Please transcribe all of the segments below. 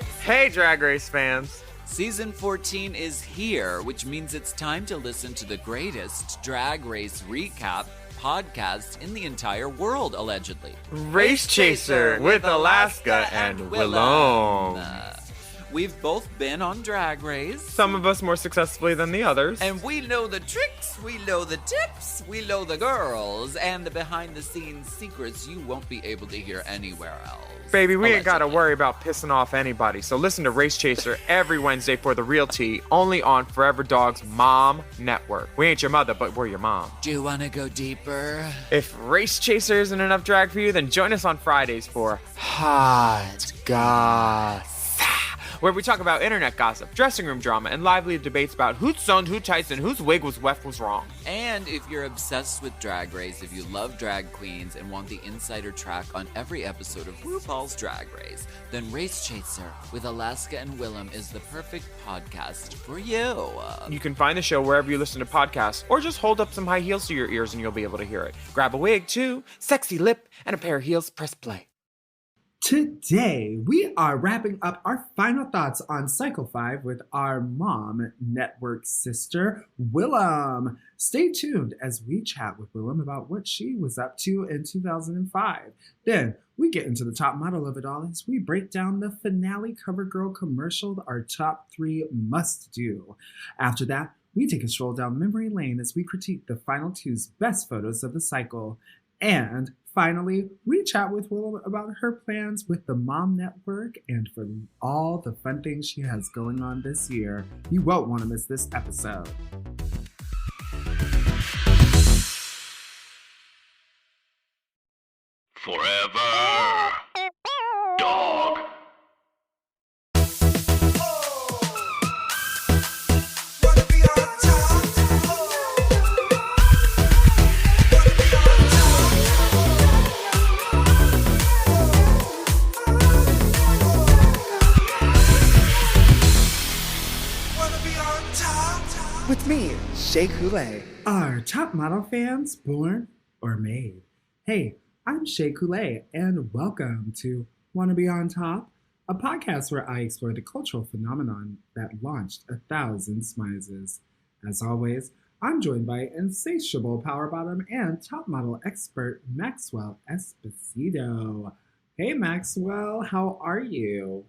Hey, Drag Race fans. Season 14 is here, which means it's time to listen to the greatest Drag Race recap podcast in the entire world, allegedly. Race Chaser with Alaska and Willem. We've both been on Drag Race. Some of us more successfully than the others. And we know the tricks, we know the tips, we know the girls, and the behind-the-scenes secrets you won't be able to hear anywhere else. Baby, we ain't gotta worry about pissing off anybody, so listen to Race Chaser every Wednesday for the real tea, only on Forever Dog's Mom Network. We ain't your mother, but we're your mom. Do you want to go deeper? If Race Chaser isn't enough drag for you, then join us on Fridays for Hot Goss, where we talk about internet gossip, dressing room drama, and lively debates about who zoned who tights and whose wig was wrong. And if you're obsessed with Drag Race, if you love drag queens and want the insider track on every episode of RuPaul's Drag Race, then Race Chaser with Alaska and Willem is the perfect podcast for you. You can find the show wherever you listen to podcasts, or just hold up some high heels to your ears and you'll be able to hear it. Grab a wig, too, sexy lip, and a pair of heels, press play. Today, we are wrapping up our final thoughts on Cycle 5 with our Mom Network sister, Willem. Stay tuned as we chat with Willem about what she was up to in 2005. Then, we get into the top model of it all as we break down the finale CoverGirl commercial, our top 3 must-do. After that, we take a stroll down memory lane as we critique the final 2's best photos of the cycle. And finally, we chat with Willem about her plans with the Mom Network and for all the fun things she has going on this year. You won't want to miss this episode. Forever Dog. With me, Shea Coulee. Are top model fans born or made? Hey, I'm Shea Coulee, and welcome to Wanna Be on Top, a podcast where I explore the cultural phenomenon that launched 1,000 smizes. As always, I'm joined by insatiable power bottom and top model expert Maxwell Esposito. Hey Maxwell, how are you?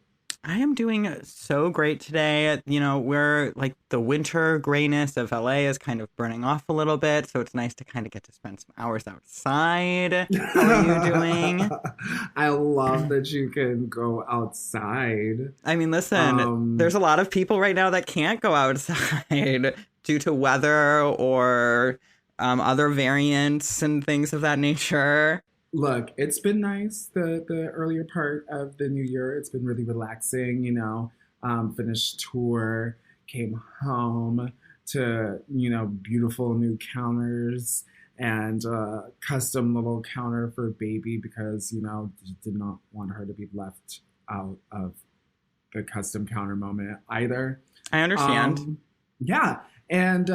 I am doing so great today. You know, we're like the winter grayness of LA is kind of burning off a little bit. So it's nice to kind of get to spend some hours outside. How are you doing? I love that you can go outside. I mean, listen, there's a lot of people right now that can't go outside due to weather or other variants and things of that nature. Look, it's been nice, the earlier part of the new year. It's been really relaxing, you know. Finished tour, came home to, you know, beautiful new counters and custom little counter for baby because, you know, did not want her to be left out of the custom counter moment either. I understand. Yeah, and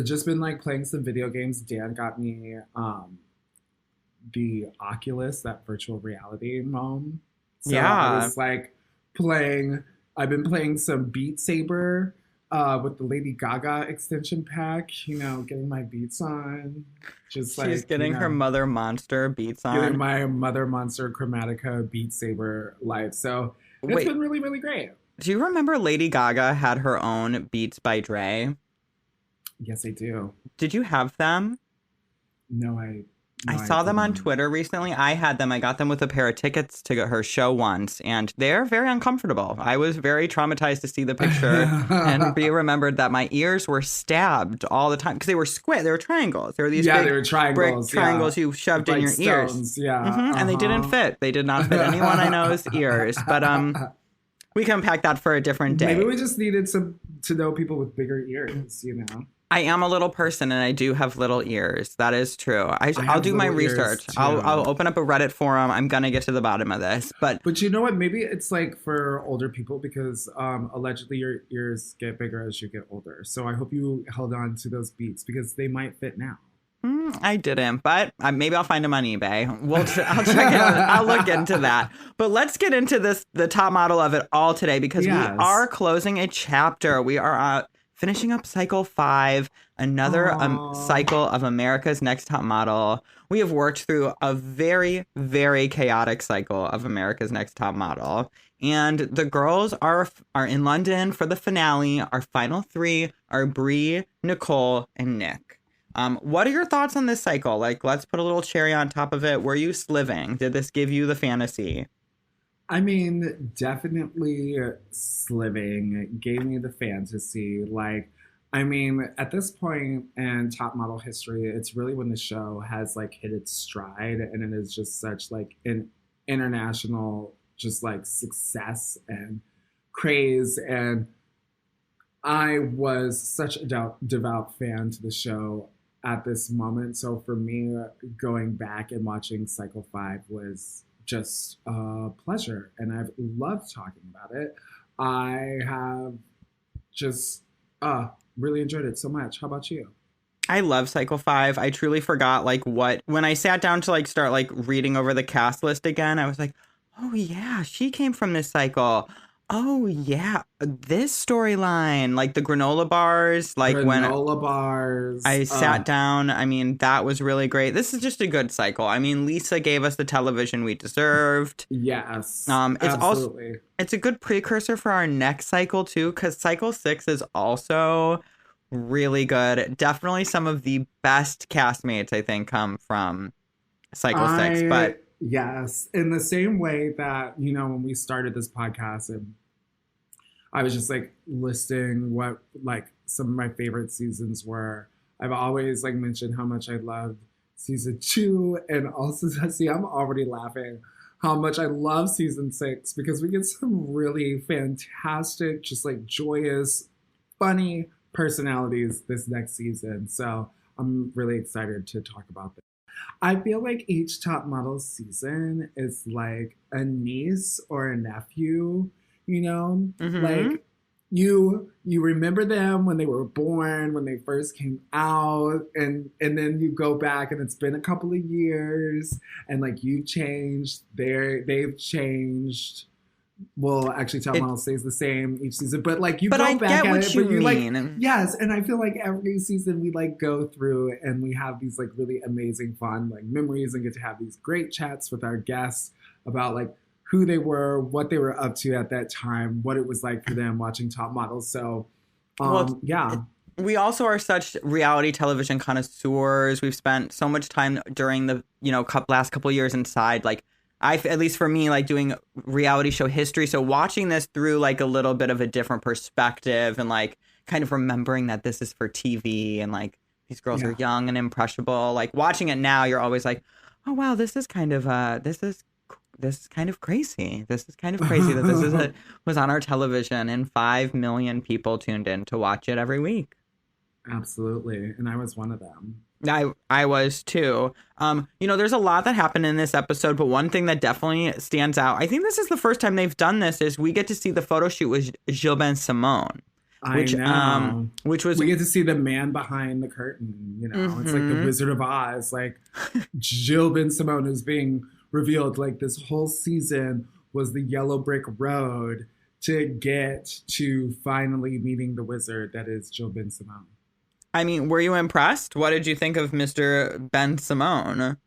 just been like playing some video games. Dan got me the Oculus, that virtual reality mom. So yeah. I was like I've been playing some Beat Saber with the Lady Gaga extension pack, you know, getting my beats on. She's getting her Mother Monster beats on. Getting my Mother Monster Chromatica Beat Saber live. So it's been really, really great. Do you remember Lady Gaga had her own Beats by Dre? Yes, I do. Did you have them? No, I saw them on Twitter recently. I had them. I got them with a pair of tickets to her show once, and they're very uncomfortable. I was very traumatized to see the picture and be remembered that my ears were stabbed all the time because they were square. They were triangles. They were these big they were triangles, brick triangles you shoved in your stones, ears. Yeah, And they didn't fit. They did not fit anyone I know's ears. But we can unpack that for a different day. Maybe we just needed to know people with bigger ears, you know. I am a little person and I do have little ears. That is true. I'll do my research. I'll open up a Reddit forum. I'm going to get to the bottom of this. But you know what? Maybe it's like for older people because allegedly your ears get bigger as you get older. So I hope you held on to those beats because they might fit now. I didn't, but maybe I'll find them on eBay. I'll check it out. I'll look into that. But let's get into the top model of it all today, because we are closing a chapter. We are finishing up cycle 5, another cycle of America's Next Top Model. We have worked through a very, very chaotic cycle of America's Next Top Model. And the girls are in London for the finale. Our final 3 are Brie, Nicole, and Nick. What are your thoughts on this cycle? Like, let's put a little cherry on top of it. Were you sliving? Did this give you the fantasy? I mean, definitely sliving gave me the fantasy. Like, I mean, at this point in top model history, it's really when the show has like hit its stride, and it is just such like an international just like success and craze. And I was such a devout fan to the show at this moment. So for me, going back and watching cycle 5 was just a pleasure, and I've loved talking about it. I have just really enjoyed it so much. How about you? I love cycle 5. I truly forgot like when I sat down to like start like reading over the cast list again, I was like, oh yeah, she came from this cycle. Oh yeah, this storyline, like the granola bars, like granola bars. I sat down. I mean, that was really great. This is just a good cycle. I mean, Lisa gave us the television we deserved. Yes, it's absolutely. Also it's a good precursor for our next cycle too, because cycle 6 is also really good. Definitely some of the best castmates I think come from cycle 6, but. Yes, in the same way that, you know, when we started this podcast and I was just like listing what like some of my favorite seasons were, I've always like mentioned how much I loved season 2, and also, see, I'm already laughing how much I love season 6, because we get some really fantastic, just like joyous, funny personalities this next season. So I'm really excited to talk about this. I feel like each top model season is like a niece or a nephew, you know? Like you remember them when they were born, when they first came out, and then you go back and it's been a couple of years, and like you've changed, they've changed. Well, actually, top model stays the same each season, but like you go back at it, but you like, yes, and I feel like every season we like go through and we have these like really amazing fun like memories and get to have these great chats with our guests about like who they were, what they were up to at that time, what it was like for them watching top models. So yeah. We also are such reality television connoisseurs. We've spent so much time during the, you know, last couple of years inside, like at least for me, like doing reality show history. So watching this through like a little bit of a different perspective and like kind of remembering that this is for TV and like these girls are young and impressionable. Like watching it now, you're always like, oh, wow, this is kind of this is kind of crazy. This is kind of crazy that this was on our television and 5 million people tuned in to watch it every week. Absolutely. And I was one of them. I was too. You know, there's a lot that happened in this episode, but one thing that definitely stands out, I think this is the first time they've done this, is we get to see the photo shoot with Gilles Bensimon. Which was, we get to see the man behind the curtain. You know, it's like the Wizard of Oz. Like Gilles Bensimon is being revealed. Like this whole season was the yellow brick road to get to finally meeting the wizard that is Gilles Bensimon. I mean, were you impressed? What did you think of Mr. Bensimon?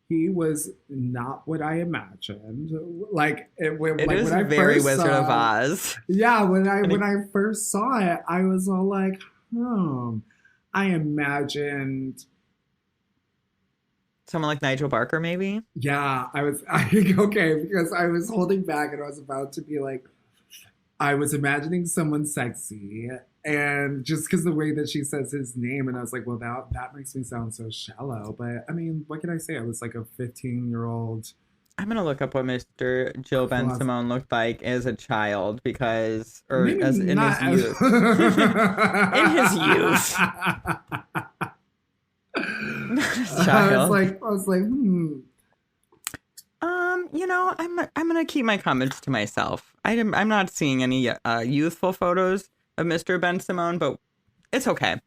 He was not what I imagined. Like it is very Wizard of Oz. Yeah, when I first saw it, I was all like, I imagined someone like Nigel Barker, maybe. Yeah, okay, because I was holding back and I was about to be like, I was imagining someone sexy. And just because the way that she says his name, and I was like, well, that makes me sound so shallow. But I mean, what can I say? I was like a 15-year-old. I'm going to look up what Mr. Gilles Bensimon looked like as a child, because, or maybe as in his youth. In his youth. Child. I was like, You know, I'm going to keep my comments to myself. I'm not seeing any youthful photos of Mr. Bensimon, but It's okay.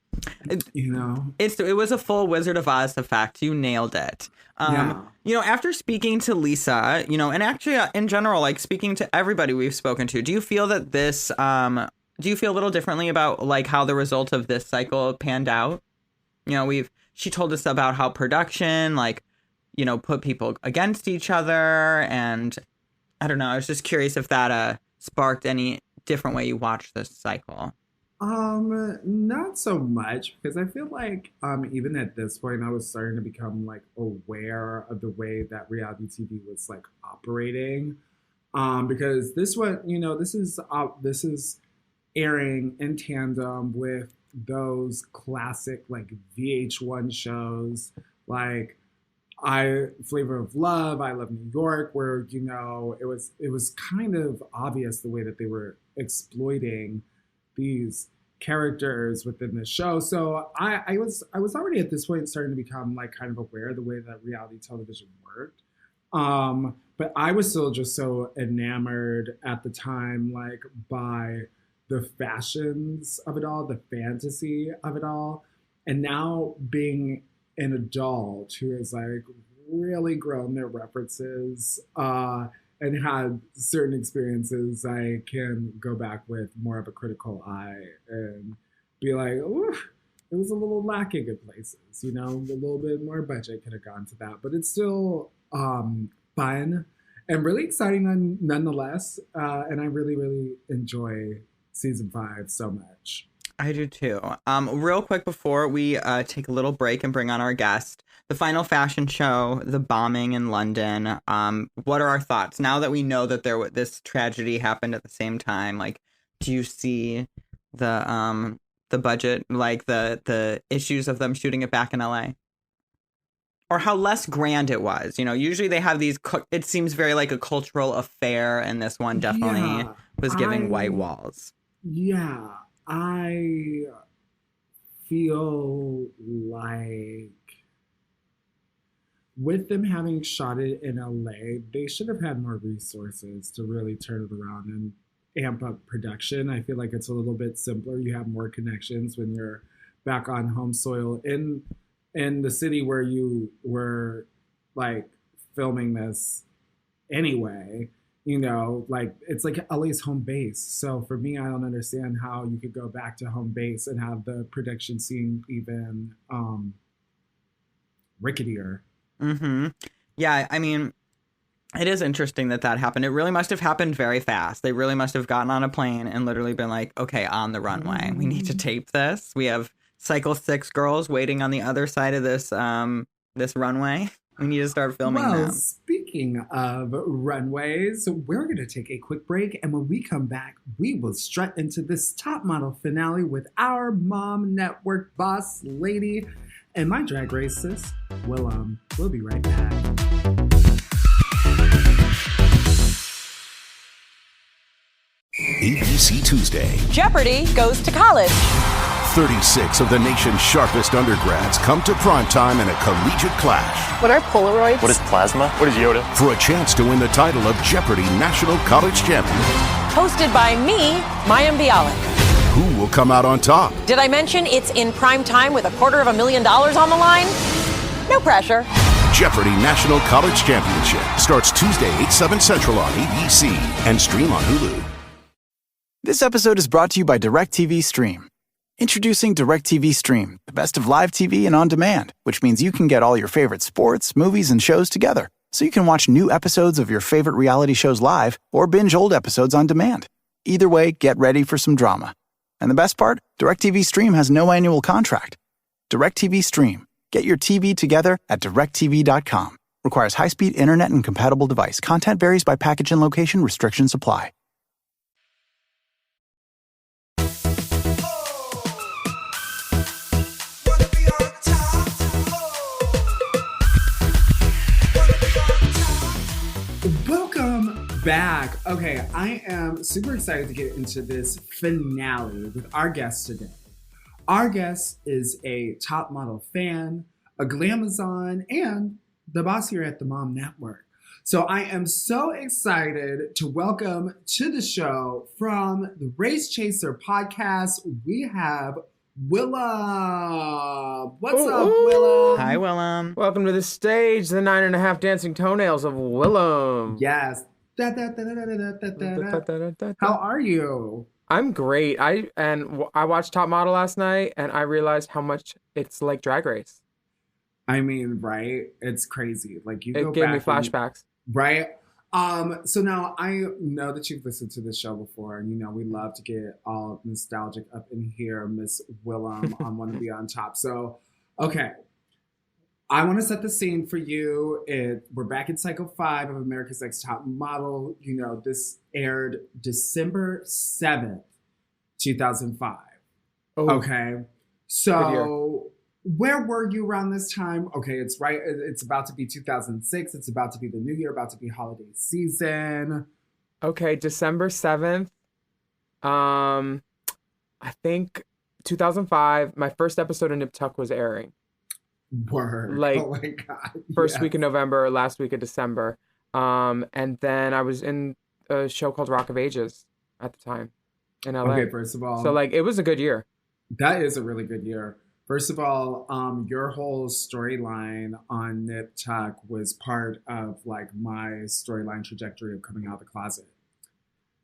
You know? It was a full Wizard of Oz effect. You nailed it. Yeah. You know, after speaking to Lisa, you know, and actually in general, like speaking to everybody we've spoken to, do you feel that this, do you feel a little differently about like how the result of this cycle panned out? You know, she told us about how production, like, you know, put people against each other. And I don't know, I was just curious if that sparked any different way you watched this cycle. Not so much, because I feel like even at this point I was starting to become like aware of the way that reality TV was like operating. Because this one, you know, this is airing in tandem with those classic like VH1 shows like Flavor of Love, I Love New York, where, you know, it was kind of obvious the way that they were exploiting these characters within the show. So I was already at this point starting to become like kind of aware of the way that reality television worked. But I was still just so enamored at the time, like by the fashions of it all, the fantasy of it all. And now being an adult who has like really grown their references, and had certain experiences, I can go back with more of a critical eye and be like, ooh, it was a little lacking in places, you know, a little bit more budget could have gone to that, but it's still fun and really exciting nonetheless. And I really, really enjoy season 5 so much. I do too. Real quick before we take a little break and bring on our guest, the final fashion show, the bombing in London. What are our thoughts now that we know that this tragedy happened at the same time? Like, do you see the budget, like the issues of them shooting it back in LA, or how less grand it was? You know, usually they have these. It seems very like a cultural affair, and this one definitely was giving white walls. Yeah. I feel like with them having shot it in LA, they should have had more resources to really turn it around and amp up production. I feel like it's a little bit simpler. You have more connections when you're back on home soil in the city where you were like filming this anyway. You know, like it's like LA's home base. So for me, I don't understand how you could go back to home base and have the production scene even ricketier. Mm-hmm. Yeah, I mean, it is interesting that happened. It really must have happened very fast. They really must have gotten on a plane and literally been like, okay, on the runway. We need to tape this. We have Cycle 6 girls waiting on the other side of this this runway. We need to start filming them. Speaking of runways, we're going to take a quick break. And when we come back, we will strut into this top model finale with our mom network boss lady and my drag race sis, Willem. We'll be right back. ABC Tuesday. Jeopardy goes to college. 36 of the nation's sharpest undergrads come to primetime in a collegiate clash. What are Polaroids? What is plasma? What is Yoda? For a chance to win the title of Jeopardy! National College Champion. Hosted by me, Mayim Bialik. Who will come out on top? Did I mention it's in prime time with $250,000 on the line? No pressure. Jeopardy! National College Championship starts Tuesday, 8/7 Central on ABC and stream on Hulu. This episode is brought to you by DirecTV Stream. Introducing DirecTV Stream, the best of live TV and on demand, which means you can get all your favorite sports, movies, and shows together, so you can watch new episodes of your favorite reality shows live or binge old episodes on demand. Either way, get ready for some drama. And the best part? DirecTV Stream has no annual contract. DirecTV Stream. Get your TV together at directtv.com. Requires high-speed internet and compatible device. Content varies by package and location. Restrictions apply. Welcome back. Okay, I am super excited to get into this finale with our guest today. Our guest is a top model fan, a glamazon, and the boss here at the Mom Network. So I am so excited to welcome to the show from the Race Chaser podcast, we have Willem. What's up, Willem? Hi, Willem. Welcome to the stage, the 9.5 dancing toenails of Willem. Yes. How are you? I'm great. I watched Top Model last night, and I realized how much it's like Drag Race. I mean, right? It's crazy. Like you. It gave me flashbacks. Right. So now I know that you've listened to this show before, and you know we love to get all nostalgic up in here, Miss Willem on Wanna Be on Top. So, okay. I want to set the scene for you. We're back in cycle 5 of America's Next Top Model. You know, this aired December 7th, 2005. Oh. Okay. So where were you around this time? Okay, it's right. It's about to be 2006. It's about to be the new year, about to be holiday season. Okay, December 7th. I think 2005, my first episode of Nip Tuck was airing. Word. Like, oh my God. First week of November, last week of December. And then I was in a show called Rock of Ages at the time in LA. Okay, first of all. So, like, it was a good year. That is a really good year. First of all, your whole storyline on Nip Tuck was part of, like, my storyline trajectory of coming out of the closet.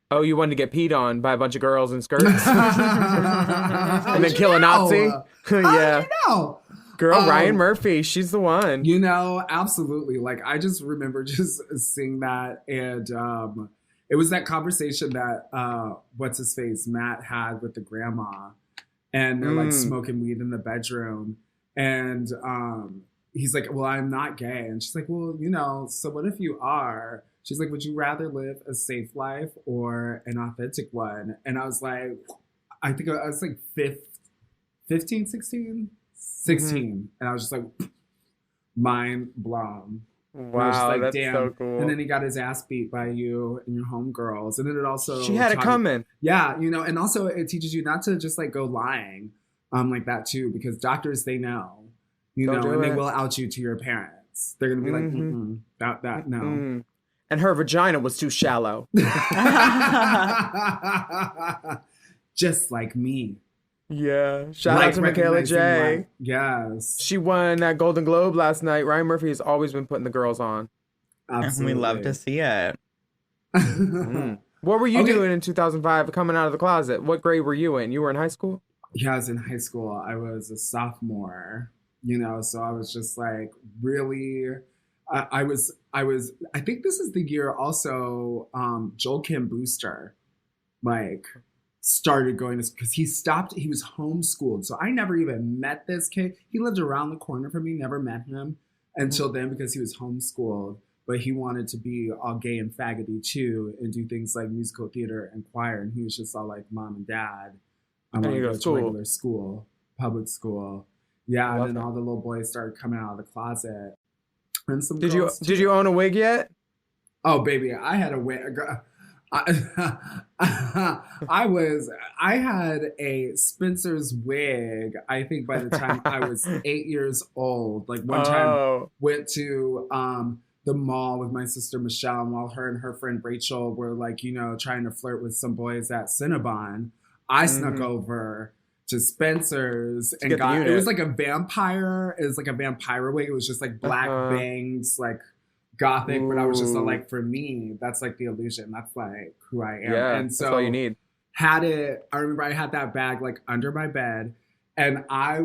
Oh, you wanted to get peed on by a bunch of girls in skirts? And then kill a Nazi? Yeah. No. Girl, Ryan Murphy, she's the one. You know, absolutely. Like, I just remember just seeing that. And it was that conversation that, what's his face, Matt had with the grandma. And they're like smoking weed in the bedroom. And he's like, well, I'm not gay. And she's like, well, you know, so what if you are? She's like, would you rather live a safe life or an authentic one? And I was like, I think I was like 15, 16? 16. And I was just like, mind blown. Wow, like, that's damn. so cool. And then he got his ass beat by you and your homegirls. And then it also... She had it coming. Yeah, you know, and also it teaches you not to just like go lying like that too, because doctors, they know, you know, and they will out you to your parents. They're going to be like, no. And her vagina was too shallow. Just like me. Yeah. Shout out to Michaela J. Yes. She won that Golden Globe last night. Ryan Murphy has always been putting the girls on. Absolutely. And we love to see it. What were you doing in 2005 coming out of the closet? What grade were you in? You were in high school? Yeah, I was in high school. I was a sophomore, you know, so I was just like really... I think this is the year also Joel Kim Booster, like, started going to, because he was homeschooled. So I never even met this kid. He lived around the corner from me, never met him until then because he was homeschooled. But he wanted to be all gay and faggoty too and do things like musical theater and choir. And he was just all like mom and dad. I want to go to regular school, public school. Yeah, and then all the little boys started coming out of the closet. And some did you own a wig yet? Oh baby, I had a wig. I had a Spencer's wig, I think by the time I was 8 years old. Like one time went to the mall with my sister Michelle, and while her and her friend Rachel were like, you know, trying to flirt with some boys at Cinnabon, I snuck over to Spencer's and got, it was like a vampire. It was like a vampire wig. It was just like black bangs, like gothic, but I was just like, for me, that's like the illusion. That's like who I am. Yeah, and so that's all you need. I remember I had that bag like under my bed, and I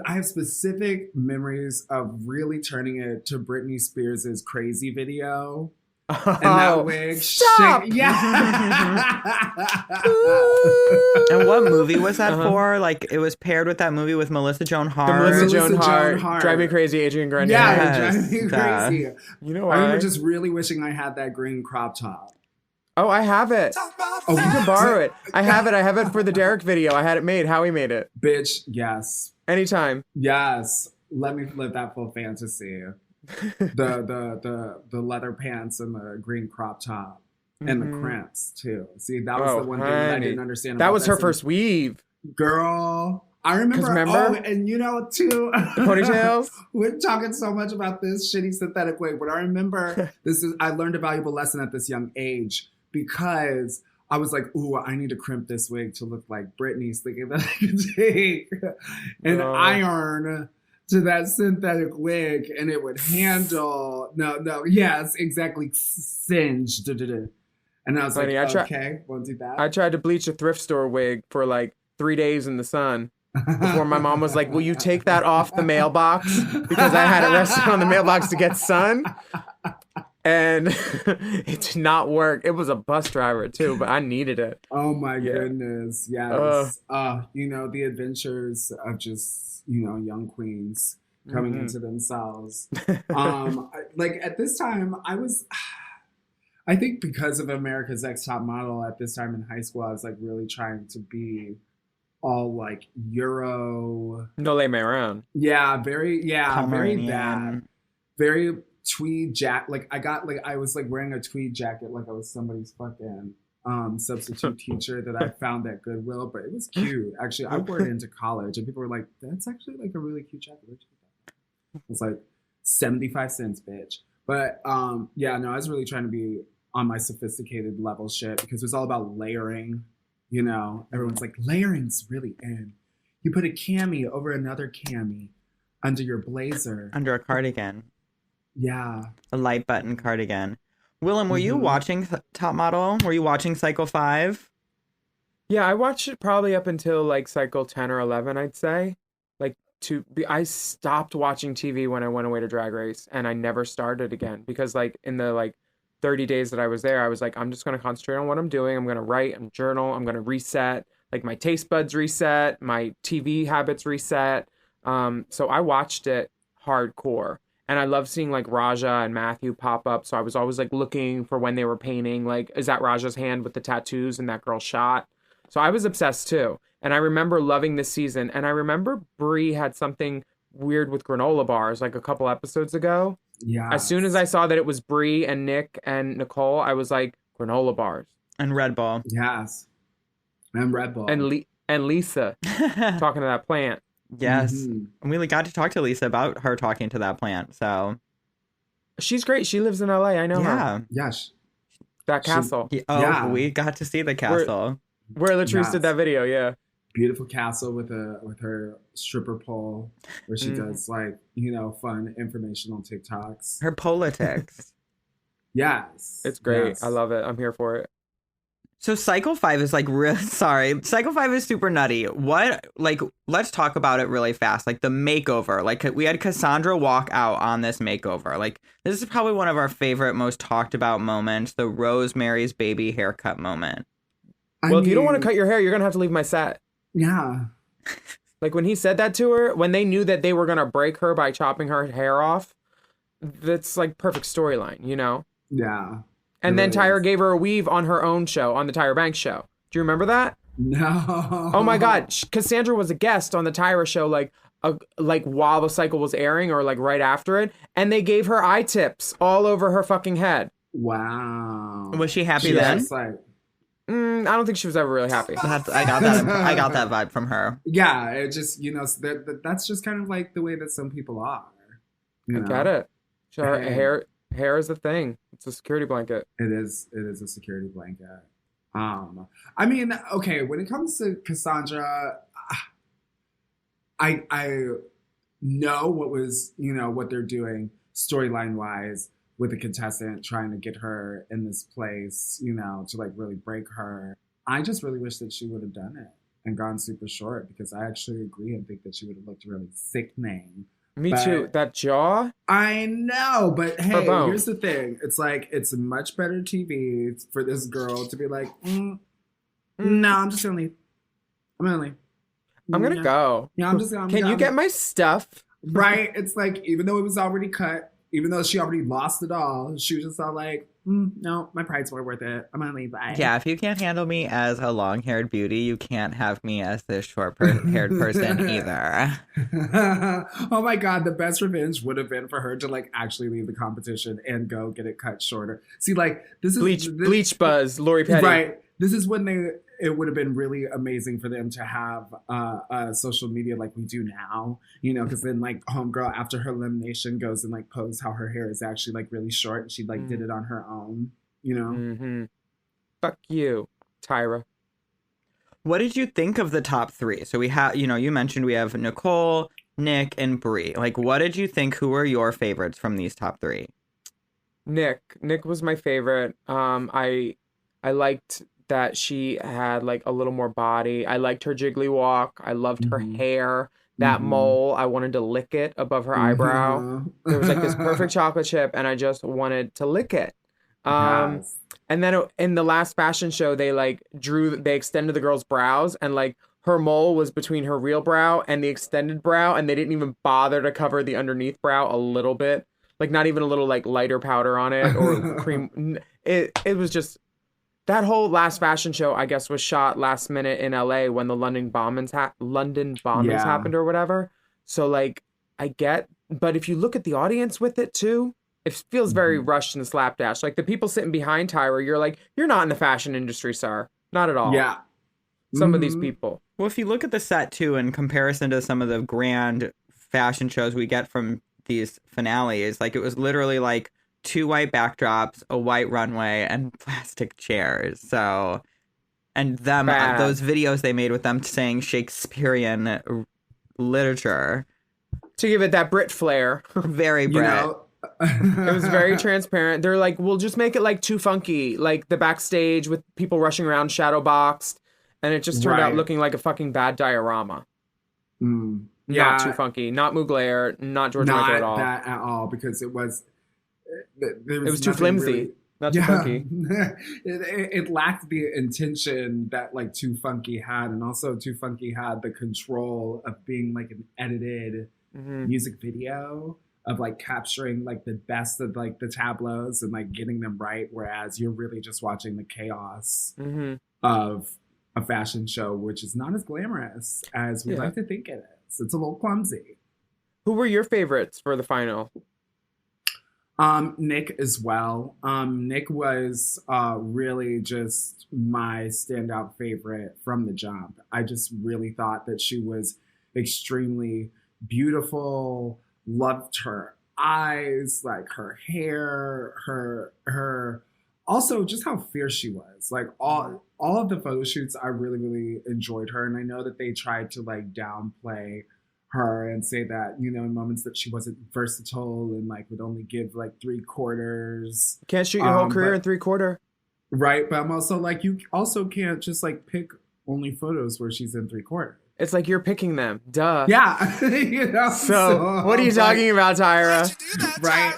have specific memories of really turning it to Britney Spears' Crazy video. And that wig. Stop! Yeah. And what movie was that for? Like, it was paired with that movie with Melissa Joan Hart. The Melissa Joan Hart. Drive Me Crazy, Adrian Grenier. Yeah, Drive Me Crazy. You know why? I remember just really wishing I had that green crop top. Oh, I have it. Oh, you can borrow it. I have it for the Derek video. I had it made. Howie made it. Bitch, yes. Anytime. Yes. Let me live that full fantasy. the leather pants and the green crop top and the crimps too. See, that was the one thing that I didn't understand. That was her first weave, girl. I remember. And you know too, the ponytails. We're talking so much about this shitty synthetic wig, but I remember I learned a valuable lesson at this young age because I was like, ooh, I need to crimp this wig to look like Britney's, thinking that I could take an iron to that synthetic wig and it would handle, yes, exactly, singed. And I was Funny, like, okay, won't do that. I tried to bleach a thrift store wig for like 3 days in the sun before my mom was like, will you take that off the mailbox? Because I had it resting on the mailbox to get sun. And it did not work. It was a bus driver too, but I needed it. Oh my goodness. Yes. The adventures of just, young queens coming into themselves. Like at this time, I think because of America's Next Top Model at this time in high school, I was like really trying to be all like Euro. No lay me around. Yeah, very Pomeranian. bad. Very tweed jacket. Like I was like wearing a tweed jacket like I was somebody's fucking substitute teacher that I found at Goodwill, but it was cute. Actually, I wore it into college and people were like, that's actually like a really cute jacket. Where'd you get that? It's like 75 cents, bitch. But I was really trying to be on my sophisticated level shit because it was all about layering. Everyone's like, layering's really in. You put a cami over another cami under your blazer. Under a cardigan. Yeah. A light button cardigan. Willem, were you watching Top Model? Were you watching Cycle 5? Yeah, I watched it probably up until like cycle 10 or 11, I'd say. I stopped watching TV when I went away to Drag Race and I never started again because like in the 30 days that I was there, I was like, I'm just going to concentrate on what I'm doing. I'm going to write and journal. I'm going to reset, like my taste buds reset, my TV habits reset. So I watched it hardcore. And I love seeing like Raja and Matthew pop up. So I was always like looking for when they were painting, like, is that Raja's hand with the tattoos and that girl shot? So I was obsessed too. And I remember loving this season. And I remember Brie had something weird with granola bars like a couple episodes ago. Yeah. As soon as I saw that it was Brie and Nick and Nicole, I was like, granola bars. And Red Bull. Yes. And Red Bull. And Lisa talking to that plant. Yes. And we got to talk to Lisa about her talking to that plant. So she's great. She lives in LA. I know her. Yes. That castle. We got to see the castle. Where Latrice did that video, yeah. Beautiful castle with her stripper pole where she does like, fun informational TikToks. Her politics. Yes. It's great. Yes. I love it. I'm here for it. So Cycle 5 is like Cycle 5 is super nutty. Let's talk about it really fast. Like the makeover. Like we had Cassandra walk out on this makeover. Like this is probably one of our favorite, most talked about moments, the Rosemary's Baby haircut moment. If you don't want to cut your hair, you're going to have to leave my set. Yeah. Like when he said that to her, when they knew that they were going to break her by chopping her hair off, that's like perfect storyline, Yeah. And then Tyra gave her a weave on her own show, on the Tyra Banks show. Do you remember that? No. Oh my God. Cassandra was a guest on the Tyra show, like while the cycle was airing or like right after it. And they gave her eye tips all over her fucking head. Wow. Was she happy then? I don't think she was ever really happy. I got that vibe from her. Yeah. It just, that's just kind of like the way that some people are. I get it. Hair is a thing. It's a security blanket. It is a security blanket. I mean, okay, when it comes to Cassandra, I know what they're doing storyline wise with the contestant trying to get her in this place, to like really break her. I just really wish that she would have done it and gone super short because I actually agree and think that she would have looked really sickening. Me too. That jaw? I know, but hey, here's the thing. It's like, it's much better TV for this girl to be like, no, I'm just going to leave. I'm going to leave. I'm going to go. Yeah, I'm just going to Can you get my stuff? Right? It's like, even though it was already cut, even though she already lost it all, she was just all like, no, my pride's more worth it. I'm going to leave. Bye. Yeah, if you can't handle me as a long-haired beauty, you can't have me as this short-haired person either. Oh my God, the best revenge would have been for her to like actually leave the competition and go get it cut shorter. See, like, this is... Bleach Buzz, Lori Petty. Right. This is when it would have been really amazing for them to have social media like we do now, because then like homegirl after her elimination goes and like posts how her hair is actually like really short and she like did it on her own, Fuck you. Tyra. What did you think of the top three? So we have, you mentioned we have Nicole, Nick, and Brie. Like, what did you think? Who were your favorites from these top three? Nick was my favorite. I liked that she had like a little more body. I liked her jiggly walk. I loved her hair. That mole, I wanted to lick it above her eyebrow. There was like this perfect chocolate chip, and I just wanted to lick it. Yes. And then in the last fashion show, they extended the girl's brows, and like her mole was between her real brow and the extended brow, and they didn't even bother to cover the underneath brow a little bit. Like not even a little like lighter powder on it or cream. It was just, that whole last fashion show, I guess, was shot last minute in LA when the London bombings happened or whatever. So like but if you look at the audience with it too, it feels very rushed and slapdash. Like the people sitting behind Tyra, you're like, you're not in the fashion industry, sir. Not at all. Yeah. Some of these people. Well, if you look at the set too, in comparison to some of the grand fashion shows we get from these finales, like it was literally like 2 white backdrops, a white runway, and plastic chairs. So, and those videos they made with them saying Shakespearean literature. To give it that Brit flair. Very Brit. It was very transparent. They're like, we'll just make it like too funky, like the backstage with people rushing around shadow boxed, and it just turned out looking like a fucking bad diorama. Not too funky, not Mugler, not George Michael at all. Not that at all, because it was too flimsy. Not too funky. it lacked the intention that like Too Funky had, and also Too Funky had the control of being like an edited music video of like capturing like the best of like the tableaus and like getting them right, whereas you're really just watching the chaos of a fashion show, which is not as glamorous as we like to think it is. It's a little clumsy. Who were your favorites for the final? Nick as well. Nick was really just my standout favorite from the jump. I just really thought that she was extremely beautiful. Loved her eyes, like her hair, her also just how fierce she was. Like all of the photo shoots, I really, really enjoyed her. And I know that they tried to like downplay her and say that, in moments that she wasn't versatile and like would only give like 3/4. Can't shoot your whole career in 3/4. Right. But I'm also like, you also can't just like pick only photos where she's in 3/4. It's like you're picking them. Duh. Yeah. So what are you talking about, Tyra? Right.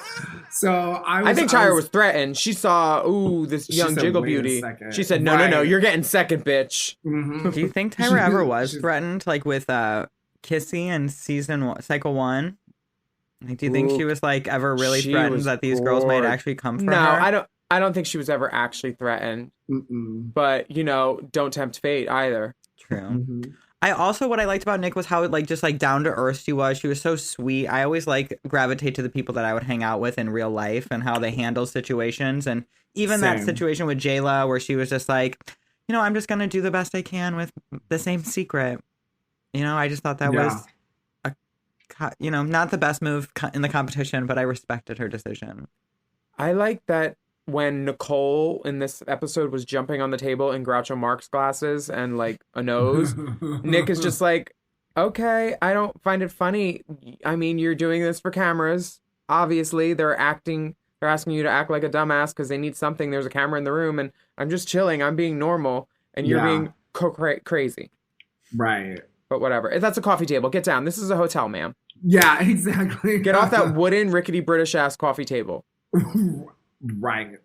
So I think Tyra was threatened. She saw, this young jiggle beauty. She said, no, you're getting second, bitch. Do you think Tyra ever was threatened, like with Kissy in cycle 1? Like, do you think she was like ever really threatened that these girls might actually come for her? No, I don't think she was ever actually threatened. But don't tempt fate either. True. What I liked about Nick was how like just like down to earth she was. She was so sweet. I always like gravitate to the people that I would hang out with in real life and how they handle situations. And even that situation with Jayla where she was just like, I'm just gonna do the best I can with the same secret. I just thought that was not the best move in the competition, but I respected her decision. I like that when Nicole in this episode was jumping on the table in Groucho Marx glasses and like a nose, Nick is just like, okay, I don't find it funny. I mean, you're doing this for cameras. Obviously, they're asking you to act like a dumbass because they need something. There's a camera in the room and I'm just chilling. I'm being normal and you're being crazy. Right. But whatever. That's a coffee table. Get down. This is a hotel, ma'am. Yeah, exactly. Get off that wooden, rickety British ass coffee table. Right.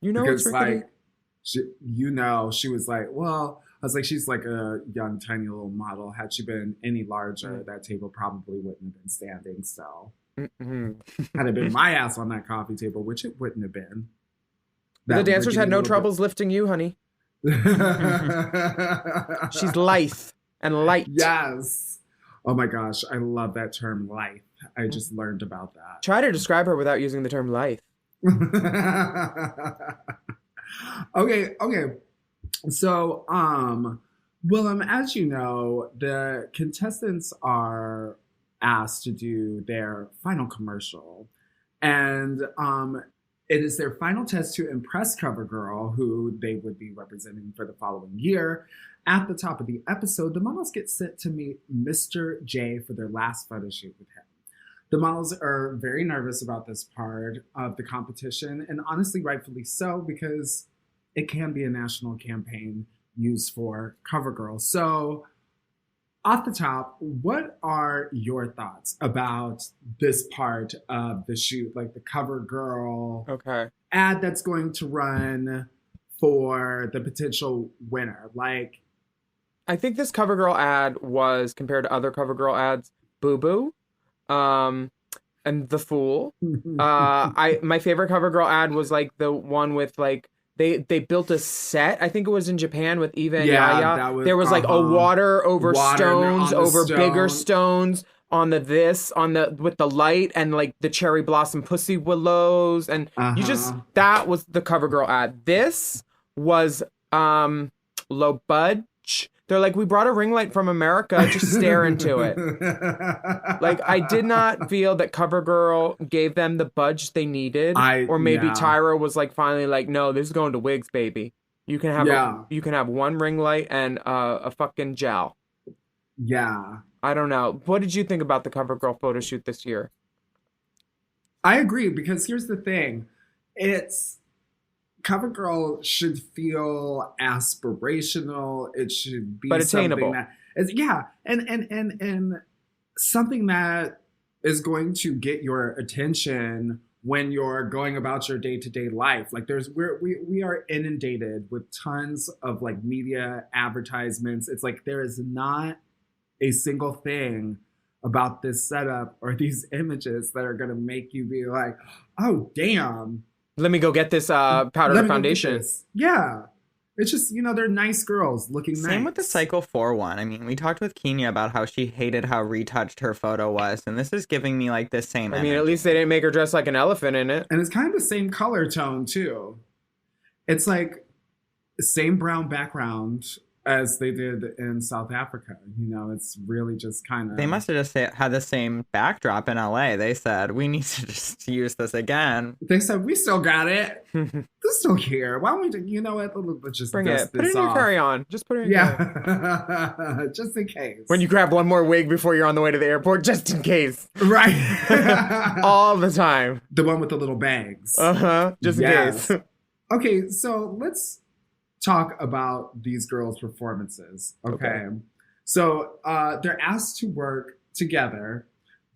Because, it's rickety. Like, she was like, well, I was like, she's like a young, tiny little model. Had she been any larger, that table probably wouldn't have been standing. So, had it been my ass on that coffee table, which it wouldn't have been. The dancers had no troubles lifting you, honey. She's lithe and light. Yes. Oh my gosh, I love that term, lithe. I just learned about that. Try to describe her without using the term lithe. Okay. So, Willem, as you know, the contestants are asked to do their final commercial. And It is their final test to impress CoverGirl, who they would be representing for the following year. At the top of the episode, the models get sent to meet Mr. J for their last photo shoot with him. The models are very nervous about this part of the competition, and honestly, rightfully so, because it can be a national campaign used for CoverGirl. So, off the top, what are your thoughts about this part of the shoot, like the CoverGirl ad that's going to run for the potential winner? Like, I think this CoverGirl ad was, compared to other CoverGirl ads, boo-boo, and The Fool. My favorite CoverGirl ad was like the one with like, They built a set, I think it was in Japan, with Eva and Yaya. There was like a water over stones, over bigger stones, on with the light and like the cherry blossom pussy willows. And that was the CoverGirl ad. This was low budge. They're like, we brought a ring light from America, just stare into it. Like, I did not feel that CoverGirl gave them the budge they needed. Or maybe Tyra was like, finally like, no, this is going to wigs, baby. You can have one ring light and a fucking gel. Yeah. I don't know. What did you think about the CoverGirl photo shoot this year? I agree, because here's the thing. CoverGirl should feel aspirational. It should be attainable. And something that is going to get your attention when you're going about your day-to-day life. Like we are inundated with tons of like media advertisements. It's like there is not a single thing about this setup or these images that are going to make you be like, oh, damn. Let me go get this powder foundation. Yeah. It's just, they're nice girls looking nice. Same with the Cycle 4 one. I mean, we talked with Kenya about how she hated how retouched her photo was. And this is giving me like the same I mean, at least they didn't make her dress like an elephant in it. And it's kind of the same color tone, too. It's like the same brown background as they did in South Africa. It's really just kind of... They must have just had the same backdrop in LA. They said, we need to just use this again. They said, we still got it. They're still here. Why don't we, let's just bring it. Put it in your carry-on. Just put it in your carry-on. Just in case. When you grab one more wig before you're on the way to the airport, just in case. Right. All the time. The one with the little bags. Just in case. Okay, so let's talk about these girls' performances. Okay. So they're asked to work together,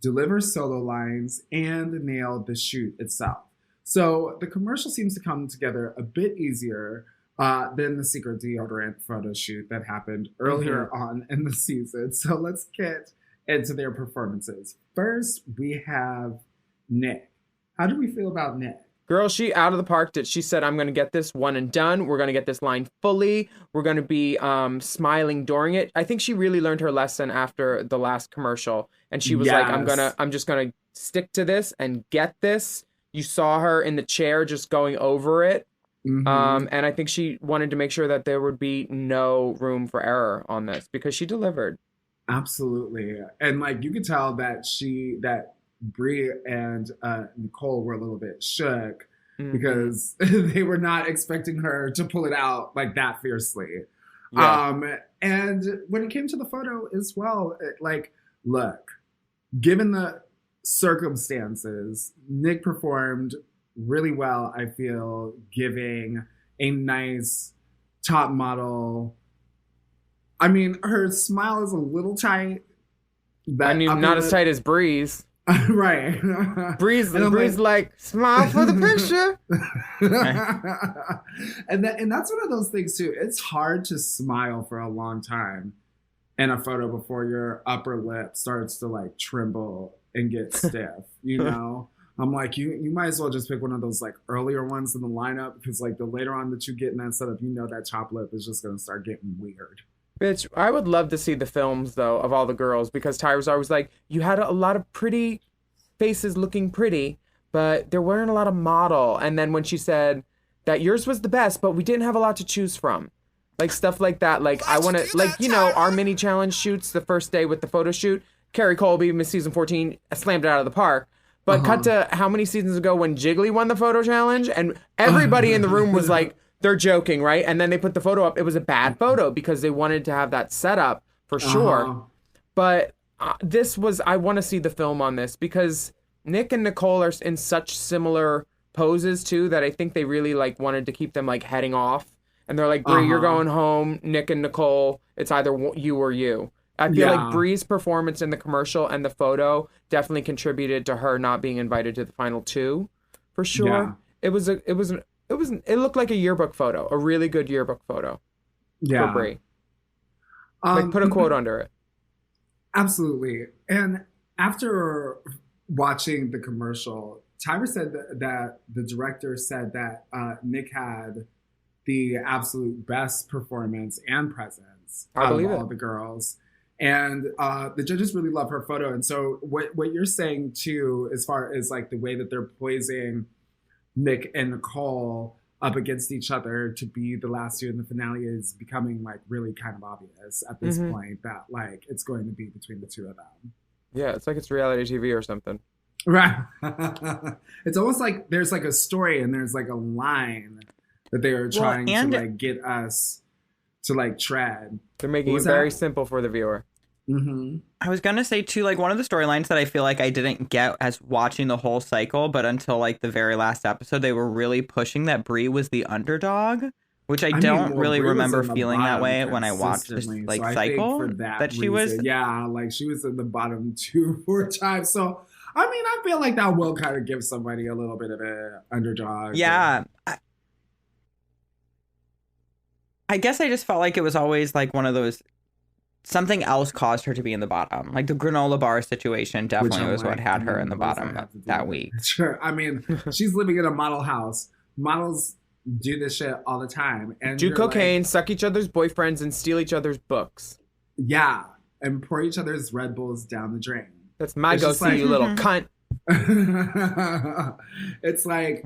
deliver solo lines, and nail the shoot itself. So the commercial seems to come together a bit easier than the Secret Deodorant photo shoot that happened earlier on in the season. So let's get into their performances. First, we have Nick. How do we feel about Nick? Girl, she out of the park. She said, I'm going to get this one and done. We're going to get this line fully. We're going to be smiling during it. I think she really learned her lesson after the last commercial. And she was like, I'm just going to stick to this and get this. You saw her in the chair just going over it. And I think she wanted to make sure that there would be no room for error on this because she delivered. Absolutely. And like, you could tell that Brie and Nicole were a little bit shook because they were not expecting her to pull it out like that fiercely. Yeah. And when it came to the photo as well, look, given the circumstances, Nick performed really well, I feel, giving a nice top model. I mean, her smile is a little tight. Not as tight as Brie's. Right. Bree's like, smile for the picture. and that's one of those things too. It's hard to smile for a long time in a photo before your upper lip starts to like tremble and get stiff, I'm like, you might as well just pick one of those like earlier ones in the lineup because like the later on that you get in that setup, that top lip is just going to start getting weird. Bitch, I would love to see the films, though, of all the girls, because Tyra's always like, you had a lot of pretty faces looking pretty, but there weren't a lot of model. And then when she said that yours was the best, but we didn't have a lot to choose from. Like, stuff like that. Like, I want to, like, our mini challenge shoots the first day with the photo shoot. Carrie Colby, Miss Season 14, slammed it out of the park. But cut to how many seasons ago when Jiggly won the photo challenge, and everybody in the room was like, they're joking, right? And then they put the photo up. It was a bad photo because they wanted to have that set up for sure. But I want to see the film on this because Nick and Nicole are in such similar poses too that I think they really like wanted to keep them like heading off. And they're like, Brie, you're going home. Nick and Nicole, it's either you or you. I feel like Brie's performance in the commercial and the photo definitely contributed to her not being invited to the final 2, for sure. Yeah. It looked like a yearbook photo, a really good yearbook photo for Brie. Like put a quote under it. Absolutely. And after watching the commercial, Tyra said that the director said that Nick had the absolute best performance and presence out of all the girls. And the judges really love her photo. And so what you're saying too, as far as like the way that they're poising Nick and Nicole up against each other to be the last 2 in the finale is becoming like really kind of obvious at this point that like it's going to be between the 2 of them. Yeah, it's like it's reality TV or something. Right. It's almost like there's like a story and there's like a line that they are trying to like get us to like tread. They're making it very simple for the viewer. I was gonna say too, like one of the storylines that I feel like I didn't get as watching the whole cycle, but until like the very last episode, they were really pushing that Brie was the underdog, which I don't really remember feeling that way when I watched this like cycle. That she was, like she was in the bottom 2-4 times. So I mean, I feel like that will kind of give somebody a little bit of an underdog. Yeah. I guess I just felt like it was always like one of those, something else caused her to be in the bottom. Like the granola bar situation definitely was what had her in the bottom that week. Sure. I mean, she's living in a model house. Models do this shit all the time. And do cocaine, suck each other's boyfriends, and steal each other's books. Yeah. And pour each other's Red Bulls down the drain. That's my go-to, you little cunt. It's like,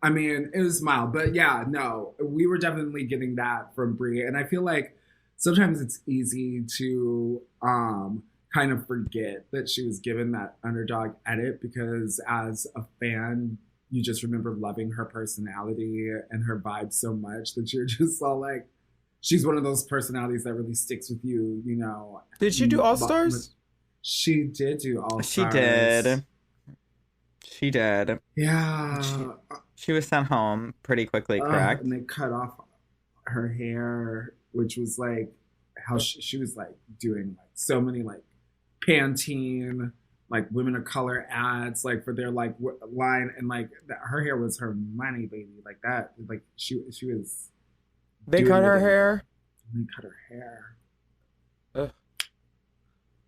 I mean, it was mild. But yeah, no, we were definitely getting that from Brie. And I feel like sometimes it's easy to kind of forget that she was given that underdog edit because as a fan, you just remember loving her personality and her vibe so much that you're just all like, she's one of those personalities that really sticks with you, you know. Did she do All Stars? She did do All Stars. She did. Yeah. She was sent home pretty quickly, correct? And they cut off her hair, which was like how she was like doing like so many like Pantene, like women of color ads, like for their like line, and like her hair was her money, baby, like that. Like she was. They cut her hair. They cut her hair. Ugh.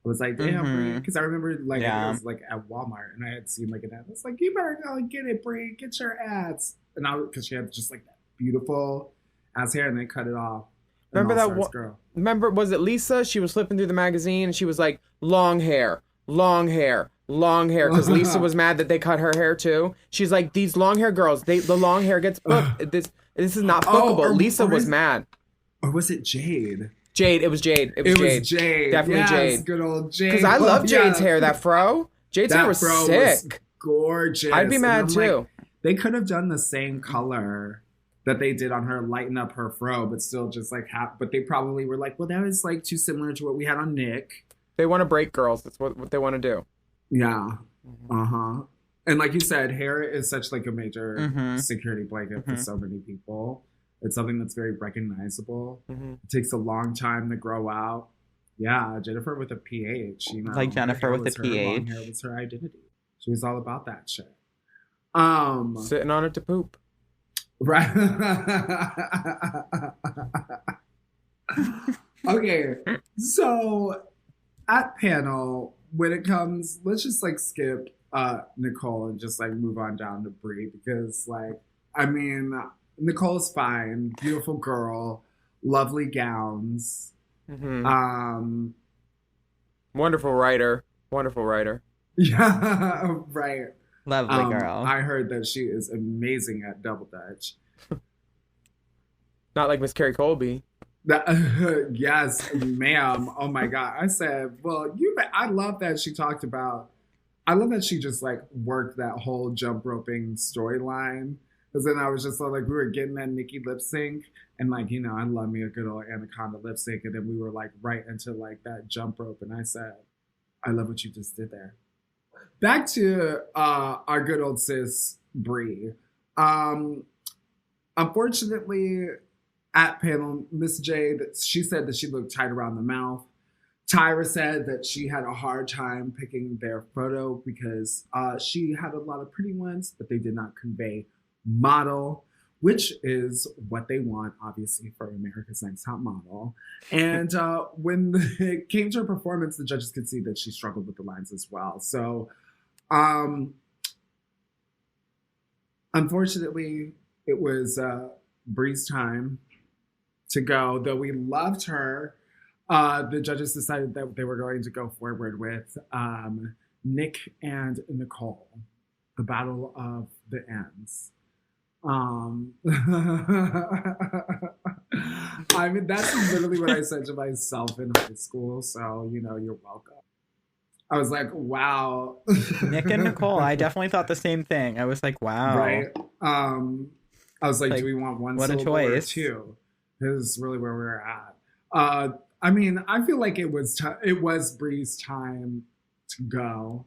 I was like, damn, because I remember like it was like at Walmart, and I had seen like an ad. I was like, you better go and get it, Brie, get your ads. And I because she had just like that beautiful ass hair, and they cut it off. Remember that girl? Remember, was it Lisa? She was flipping through the magazine, and she was like, long hair, long hair, long hair, because Lisa was mad that they cut her hair too. She's like, these long hair girls, the long hair gets booked. This is not bookable. Lisa was mad. Or was it Jade? Jade, it was Jade. It was Jade. Definitely Jade. Good old Jade. Because I love Jade's hair, that fro. Jade's hair was sick. Was gorgeous. I'd be mad too. Like, they could have done the same color that they did on her, lighten up her fro, but still just like but they probably were like, well, that was like too similar to what we had on Nick. They want to break girls. That's what they want to do. Yeah. And like you said, hair is such like a major security blanket for so many people. It's something that's very recognizable. It takes a long time to grow out. Yeah, Jennifer with a PH, you know. Like Jennifer with a PH. Long hair was her identity. She was all about that shit. Sitting on it to poop. Right. Okay. So at panel, when it comes, let's just like skip Nicole and just like move on down to Brie because like, I mean, Nicole's fine, beautiful girl, lovely gowns. Wonderful writer. Yeah, right. Lovely girl. I heard that she is amazing at double dutch. Not like Miss Carrie Colby. Yes, ma'am. Oh my God. I said, well, I love that she talked about. I love that she just like worked that whole jump roping storyline. Because then I was just like, we were getting that Nikki lip sync. And like, you know, I love me a good old Anaconda lip sync. And then we were like right into like that jump rope. And I said, I love what you just did there. Back to our good old sis, Brie. Unfortunately, at panel, Miss J, she said that she looked tight around the mouth. Tyra said that she had a hard time picking their photo because she had a lot of pretty ones, but they did not convey model, which is what they want, obviously, for America's Next Top Model. And when it came to her performance, the judges could see that she struggled with the lines as well. So, unfortunately, it was Brie's time to go. Though we loved her, the judges decided that they were going to go forward with Nick and Nicole, the battle of the ends. I mean, that's literally what I said to myself in high school. So, you know, you're welcome. I was like, wow. Nick and Nicole, I definitely thought the same thing. I was like, wow. Right. I was like, do we want one what a syllable or choice. two? This is really where we're at. I mean, I feel like it was Brie's time to go.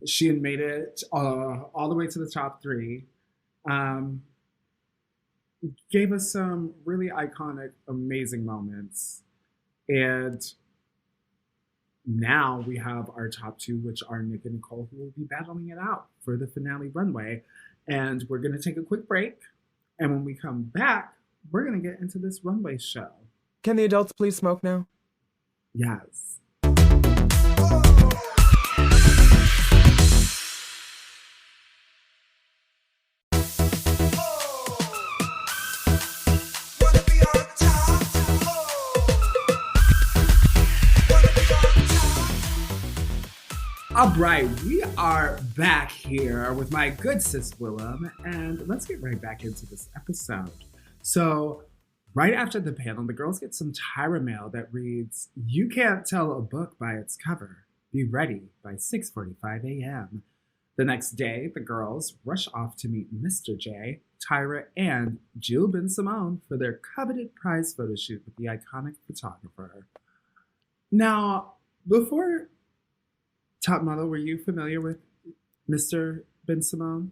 She had made it all the way to the top three. Gave us some really iconic, amazing moments. And now we have our top two, which are Nick and Nicole, who will be battling it out for the finale runway. And we're going to take a quick break. And when we come back, we're going to get into this runway show. Can the adults please smoke now? Yes. All right, we are back here with my good sis Willem, and let's get right back into this episode. So, right after the panel, the girls get some Tyra mail that reads, "You can't tell a book by its cover. Be ready by 6:45 a.m." The next day, the girls rush off to meet Mr. J, Tyra, and Jill Bensimon for their coveted prize photo shoot with the iconic photographer. Now, before Top Model, were you familiar with Mr. Bensimon?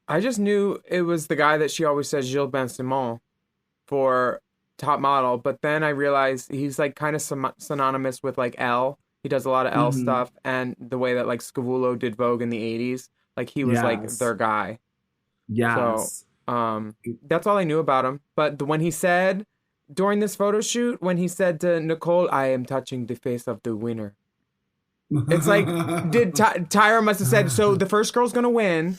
I just knew it was the guy that she always says, Gilles Ben-Simon, for Top Model. But then I realized he's like kind of synonymous with like Elle. He does a lot of Elle stuff. And the way that like Scavullo did Vogue in the 80s, like he was like their guy. Yes. So that's all I knew about him. But when he said during this photo shoot, when he said to Nicole, "I am touching the face of the winner." It's like, Tyra must have said, so the first girl's gonna win,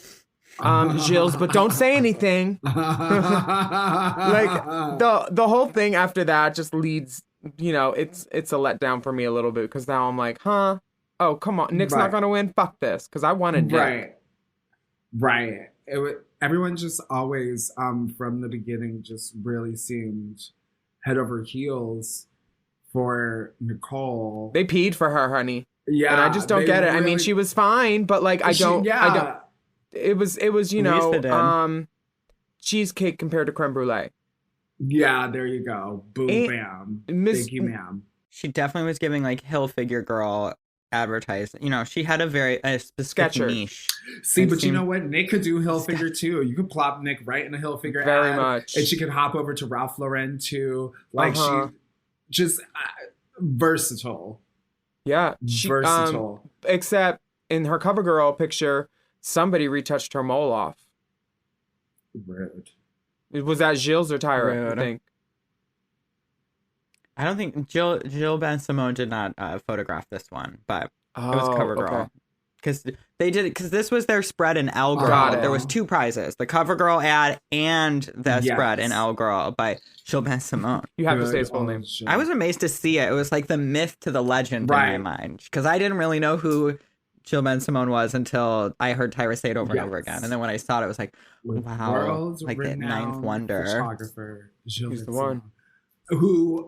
Gilles, but don't say anything. Like the whole thing after that just leads, you know, it's a letdown for me a little bit because now I'm like, oh come on, Nick's not gonna win. Fuck this, because I wanted Nick. Right. Everyone just always from the beginning just really seemed head over heels for Nicole. They peed for her, honey. Yeah, and I just don't get it. Really... I mean, she was fine, but like, I don't. It was, you know, cheesecake compared to creme brulee. Yeah, there you go. Boom, bam. Thank you, ma'am. She definitely was giving like Hill Figure Girl advertising. You know, she had a specific niche. See, but you know what? Nick could do Hill Figure too. You could plop Nick right in a Hill Figure very ad, much, and she could hop over to Ralph Lauren too. Like she just versatile. Yeah, versatile. Except in her CoverGirl picture, somebody retouched her mole off. Rude. Was that Gilles or Tyra? I think. I don't think Jill Ben-Simon did not photograph this one, but it was CoverGirl. Because because this was their spread in Elle Girl. There was two prizes: the CoverGirl ad and the spread in Elle Girl by Jill Ben-Simon. You have to say his full name. I was amazed to see it. It was like the myth to the legend in my mind, because I didn't really know who Jill Ben-Simon was until I heard Tyra say it over and over again. And then when I saw it, I was like, wow, like the ninth wonder. Photographer, He's the one. Who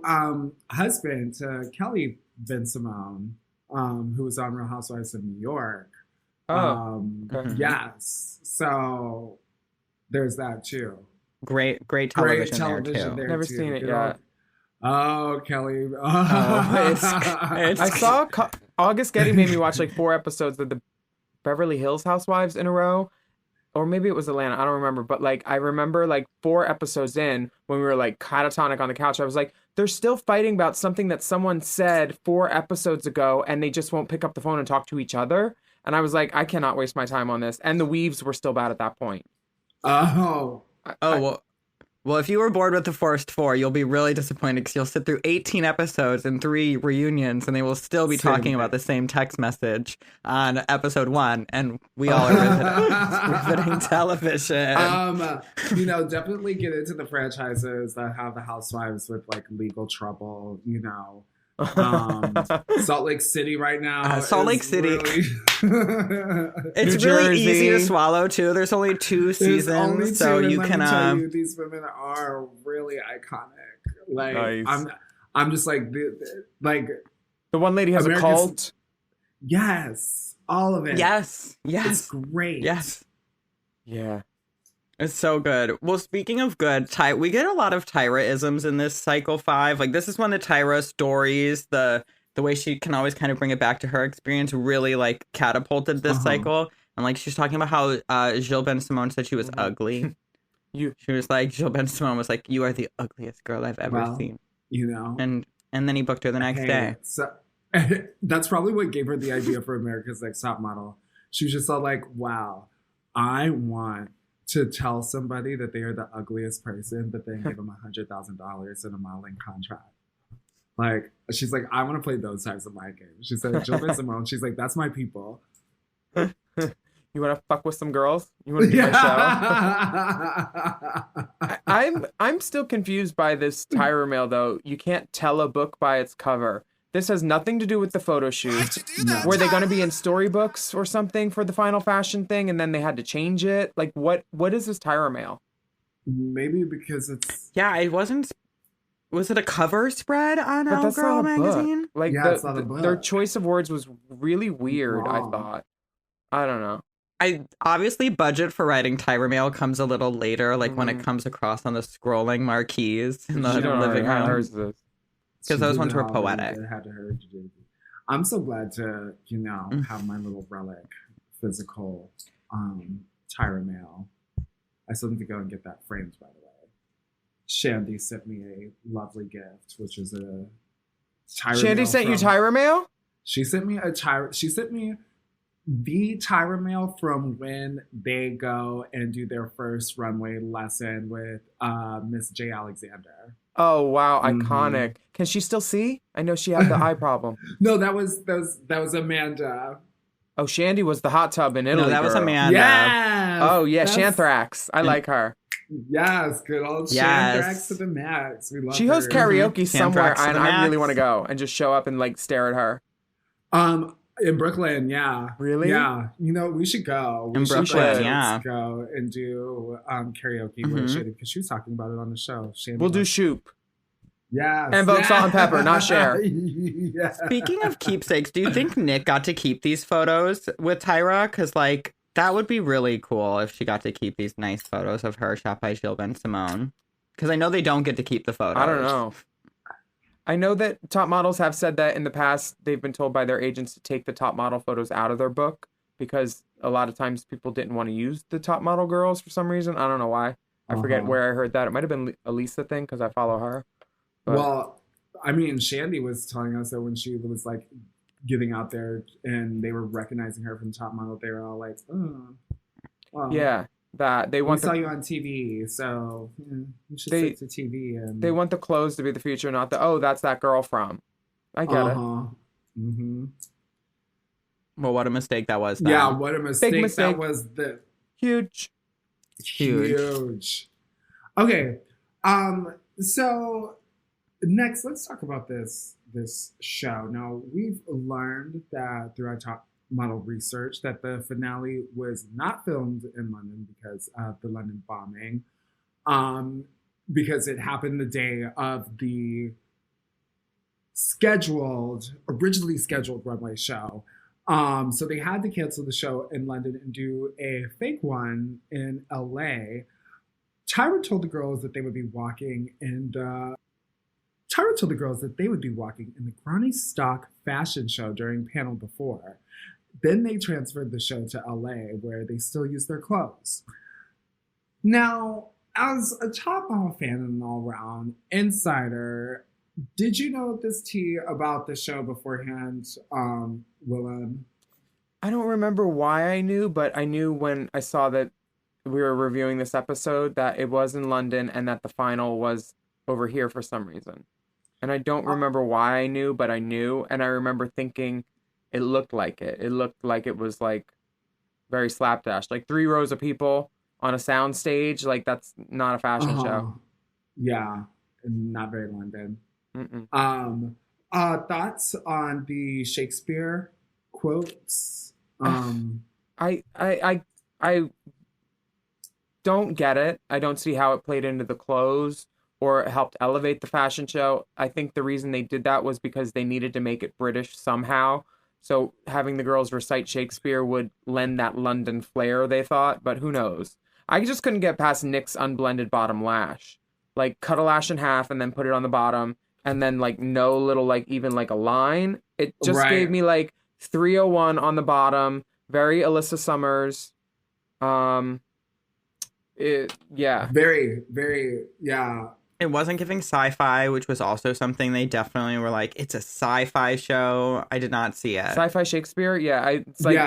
husband to Kelly Ben-Simon, who was on Real Housewives of New York, Oh, okay. Yes. So there's that too. Great Great television, television there too. Never too. seen it Good yet. old- Oh, Kelly. I saw August Getty made me watch like 4 episodes of the Beverly Hills Housewives in a row. Or maybe it was Atlanta. I don't remember. But like, I remember like 4 episodes in when we were like catatonic on the couch. I was like, they're still fighting about something that someone said 4 episodes ago and they just won't pick up the phone and talk to each other. And I was like, I cannot waste my time on this. And the weaves were still bad at that point. Oh. Well, if you were bored with the first 4, you'll be really disappointed because you'll sit through 18 episodes and 3 reunions, and they will still be talking about the same text message on episode 1, and we all are riveting television. Definitely get into the franchises that have the housewives with like legal trouble. Salt Lake City right now. Salt Lake City. Really... It's really easy to swallow too. There's only 2 seasons, only 2, so and you let can. Me tell you, these women are really iconic. Like nice. I'm just like the one lady has a cult. Yes, all of it. Yes, it's great. Yes, yeah. It's so good. Well, speaking of good, we get a lot of Tyra-isms in this cycle 5. Like, this is one of Tyra stories. The way she can always kind of bring it back to her experience really, like, catapulted this cycle. And, like, she's talking about how Jill Ben Simone said she was ugly. She was like, Jill Ben Simone was like, you are the ugliest girl I've ever seen. And then he booked her the next day. So, that's probably what gave her the idea for America's Next Top Model. She was just all like, wow, I want to tell somebody that they are the ugliest person, but then give them $100,000 in a modeling contract. Like, she's like, I want to play those types of mind games. She said, Jill Ben Simone, she's like, that's my people. You want to fuck with some girls? You want to do my show? I'm still confused by this Tyra mail, though. You can't tell a book by its cover. This has nothing to do with the photo shoot. Were they going to be in storybooks or something for the final fashion thing, and then they had to change it? Like, what is this Tyra mail? Maybe because it's... Yeah, it wasn't... Was it a cover spread on Elle Girl magazine? Book. Like, yeah, it's not a book. Their choice of words was really weird, I thought. I don't know. Obviously, budget for writing Tyra mail comes a little later, like when it comes across on the scrolling marquees in the living room. Because those ones were poetic. I'm so glad to, have my little relic, physical Tyra mail. I still need to go and get that framed, by the way. Shandy sent me a lovely gift, which is a Tyra Shandy mail sent you Tyra mail? She sent me the Tyra mail from when they go and do their first runway lesson with Miss J. Alexander. Oh wow, iconic. Can she still see? I know she had the eye problem. No, that was Amanda. Oh, Shandy was the hot tub in Italy. No, that was Amanda. Yes. Oh yeah, Shanthrax. I like her. Yes, good old Shanthrax to the max. We love she hosts her. karaoke somewhere, and I really want to go and just show up and like stare at her. In Brooklyn, yeah. Really? Yeah. We should go. In Brooklyn, yeah. Go and do karaoke with Shandy because she was talking about it on the show. We'll do Shoop. Yes. And vote Salt and Pepper, not Cher. Yeah. Speaking of keepsakes, do you think Nick got to keep these photos with Tyra? Because, like, that would be really cool if she got to keep these nice photos of her shot by Jill Ben Simone. Because I know they don't get to keep the photos. I don't know. I know that top models have said that in the past they've been told by their agents to take the top model photos out of their book because a lot of times people didn't want to use the top model girls for some reason. I don't know why. I forget where I heard that. It might have been a Lisa thing because I follow her. But... Well, I mean, Shandy was telling us that when she was like getting out there and they were recognizing her from top model, they were all like, oh, well, yeah. That they want saw you on TV, so you should stick to TV. And they want the clothes to be the future, not the that's that girl from. I get it. Mm-hmm. Well, what a mistake that was. Then. Yeah, what a mistake. Big mistake. That was the huge. Okay, so next, let's talk about this show. Now we've learned that through our top model research that the finale was not filmed in London because of the London bombing, because it happened the day of the originally scheduled runway show. So they had to cancel the show in London and do a fake one in LA. Tyra told the girls that they would be walking in the Granny Stock fashion show during panel before. Then they transferred the show to LA where they still use their clothes. Now, as a Top Model fan and an all-round insider, did you know this tea about the show beforehand, Willem? I don't remember why I knew, but I knew when I saw that we were reviewing this episode that it was in London and that the final was over here for some reason. And I don't remember why I knew, but I knew. And I remember thinking it looked like it. It looked like it was like very slapdash. Like 3 rows of people on a sound stage. Like that's not a fashion show. Yeah, not very London. Mm-mm. Thoughts on the Shakespeare quotes? I don't get it. I don't see how it played into the clothes or it helped elevate the fashion show. I think the reason they did that was because they needed to make it British somehow. So having the girls recite Shakespeare would lend that London flair, they thought, but who knows? I just couldn't get past Nick's unblended bottom lash. Like cut a lash in half and then put it on the bottom and then like no little like even like a line. It just gave me like 301 on the bottom, very Alyssa Summers. Very, very, yeah. It wasn't giving sci-fi, which was also something they definitely were like, it's a sci-fi show. I did not see it. Sci-fi Shakespeare? Yeah. It's like,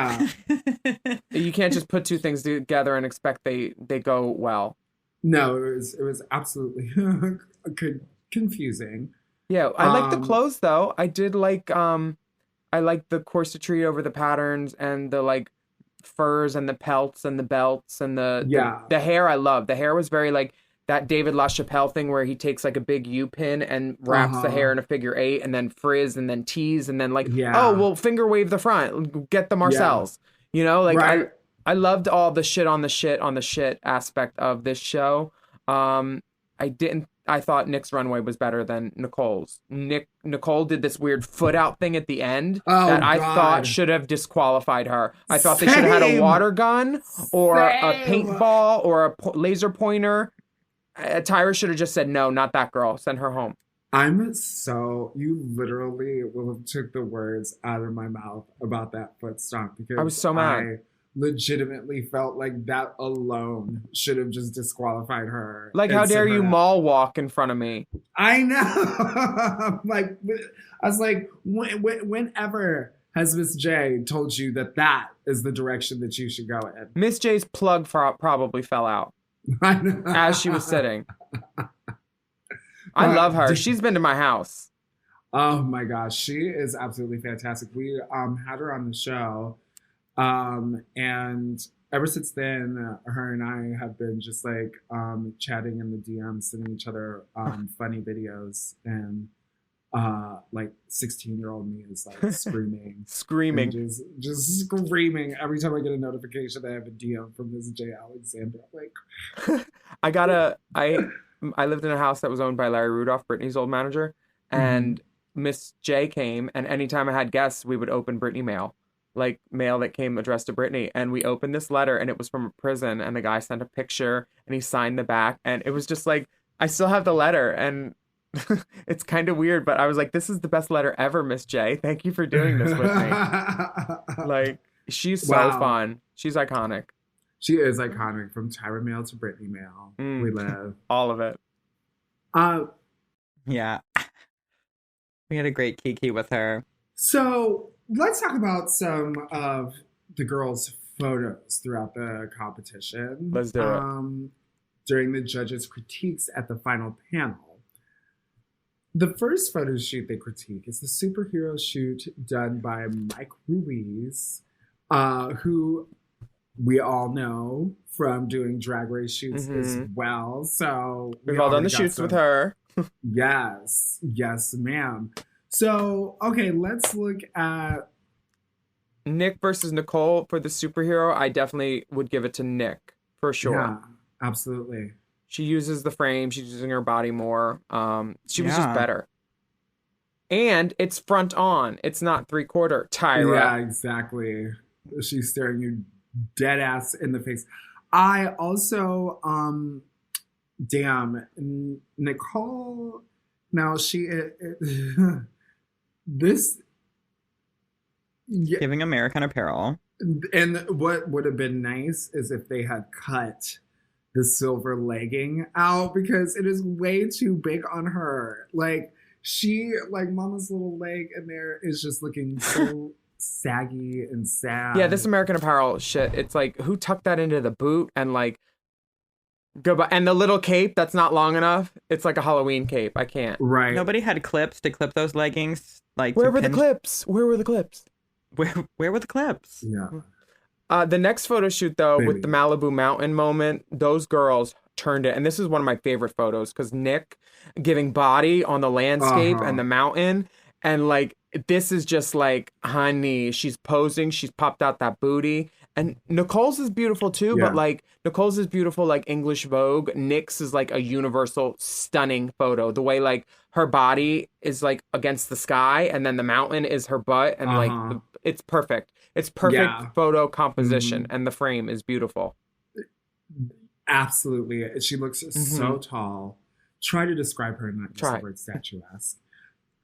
you can't just put 2 things together and expect they go well. No, it was absolutely confusing. Yeah, I like the clothes though. I did like I like the corsetry over the patterns and the like furs and the pelts and the belts and the hair. I love. The hair was very like that David LaChapelle thing where he takes like a big U-pin and wraps the hair in a figure 8 and then frizz and then tease and then like, oh, well, finger wave the front, get the Marcells, you know, like I loved all the shit on the shit aspect of this show. I thought Nick's runway was better than Nicole's. Nicole did this weird foot out thing at the end that I thought should have disqualified her. I thought they should have had a water gun or a paintball or a laser pointer. Tyra should have just said, no, not that girl. Send her home. You literally will have took the words out of my mouth about that foot stomp because I was so mad. I legitimately felt like that alone should have just disqualified her. Like, how dare you mall walk in front of me? I know. Like, I was like, whenever has Miss J told you that is the direction that you should go in? Miss J's plug probably fell out as she was sitting. I love her. She's been to my house. Oh my gosh, she is absolutely fantastic. We had her on the show. And ever since then, her and I have been just like chatting in the DMs, sending each other funny videos, and like 16-year-old me is like screaming, just screaming every time I get a notification that I have a DM from Miss J. Alexander. Like, I lived in a house that was owned by Larry Rudolph, Britney's old manager, and Miss J came, and anytime I had guests, we would open Britney mail. Like mail that came addressed to Britney, and we opened this letter and it was from a prison, and the guy sent a picture and he signed the back, and it was just like, I still have the letter, and it's kind of weird, but I was like, this is the best letter ever, Miss J. Thank you for doing this with me. Like, she's so fun. She's iconic. She is iconic, from Tyra mail to Britney mail. We live all of it. Yeah, we had a great Kiki with her. So let's talk about some of the girls' photos throughout the competition. Let's do it. During the judges' critiques at the final panel. The first photo shoot they critique is the superhero shoot done by Mike Ruiz, who we all know from doing Drag Race shoots as well. So we've all done the shoots with her. Yes, ma'am. So, okay, let's look at Nick versus Nicole for the superhero. I definitely would give it to Nick, for sure. Yeah, absolutely. She uses the frame. She's using her body more. She was just better. And it's front on. It's not 3/4. Tyra. Yeah, exactly. She's staring you dead ass in the face. I also, Nicole. Now this. Yeah, Giving American Apparel. and what would have been nice is if they had cut the silver legging out because it is way too big on her. Like Mama's little leg in there is just looking so saggy and sad. Yeah, this American Apparel shit. It's like, who tucked that into the boot and like goodbye. And the little cape that's not long enough. It's like a Halloween cape. I can't. Right. Nobody had clips to clip those leggings. Like, Where were the clips? Where were the clips? Where were the clips? Yeah. The next photo shoot, though, Baby. with the Malibu Mountain moment, those girls turned it. And this is one of my favorite photos because Nick giving body on the landscape and the mountain. And like, this is just like, honey, she's posing. She's popped out that booty. And Nicole's is beautiful too, Yeah. but like Nicole's is beautiful like English Vogue. Nick's is like a universal stunning photo. The way like her body is like against the sky and then the mountain is her butt and like it's perfect. It's perfect photo composition and the frame is beautiful. Absolutely. She looks so tall. Try to describe her in not just the word statuesque.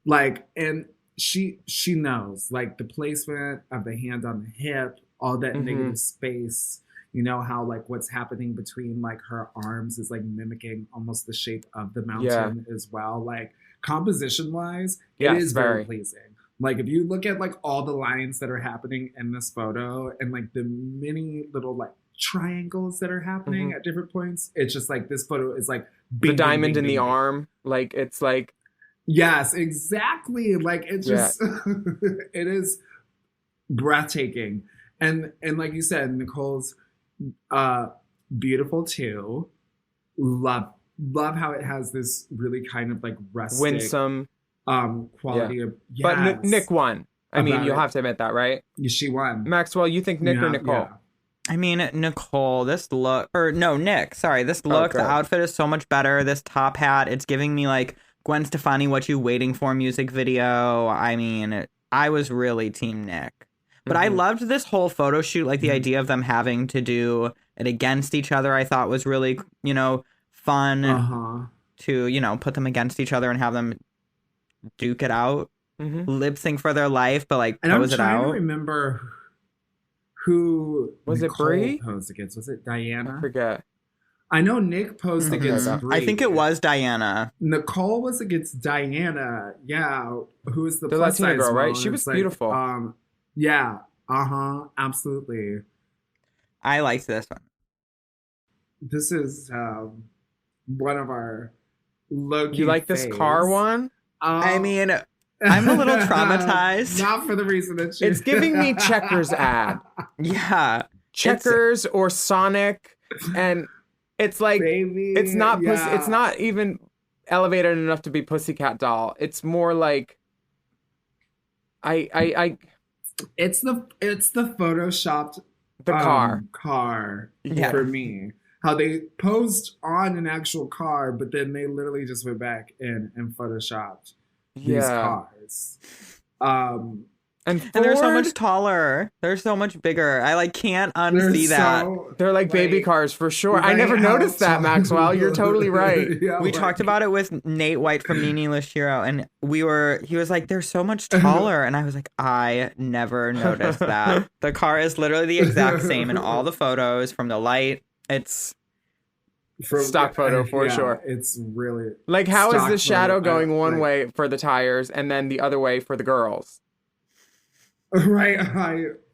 Like, and she knows like the placement of the hand on the hip, all that negative space, you know, how like what's happening between like her arms is like mimicking almost the shape of the mountain as well. Like composition wise, it is very pleasing. Like if you look at like all the lines that are happening in this photo and like the many little like triangles that are happening at different points, it's just like this photo is like the diamond in the arm, like it's like yes, exactly. Like it's just it is breathtaking. And like you said, Nicole's beautiful too. Love how it has this really kind of like rustic, winsome quality of. Yes. But Nick won. I mean, you'll have to admit that, right? She won. Maxwell, you think Nick or Nicole? Yeah. I mean, Nicole, this look, Nick, sorry, this look, the outfit is so much better. This top hat, it's giving me like Gwen Stefani, What You Waiting For music video. I mean, I was really team Nick. But I loved this whole photo shoot, like the idea of them having to do it against each other, I thought was really, you know, fun to, you know, put them against each other and have them duke it out, lip sync for their life, but like pose it out. I'm trying to remember who was Nicole it Brie posed against. Was it Diana? I forget. I know Nick posed against Brie. I think it was Diana. Nicole was against Diana. Yeah, who was the plus Latina size girl, right? model. She was It's like, beautiful. Yeah. Absolutely. I liked this one. This is one of our low-key You like this car one? I mean, I'm a little traumatized. Not for the reason that It's giving me Checkers ad. Yeah. Checkers or Sonic, and it's like it's not it's not even elevated enough to be Pussycat Doll. It's more like it's the photoshopped car for me. How they posed on an actual car, but then they literally just went back and photoshopped these cars. And they're so much taller. They're so much bigger. I like can't unsee that. They're like baby cars for sure. I never noticed that, Maxwell. You're totally right. We talked about it with Nate White from Nene Lashiro, and he was like, they're so much taller. And I was like, I never noticed that. The car is literally the exact same in all the photos from the light. It's stock photo for sure. It's really like, how is the shadow going one way for the tires and then the other way for the girls? Right.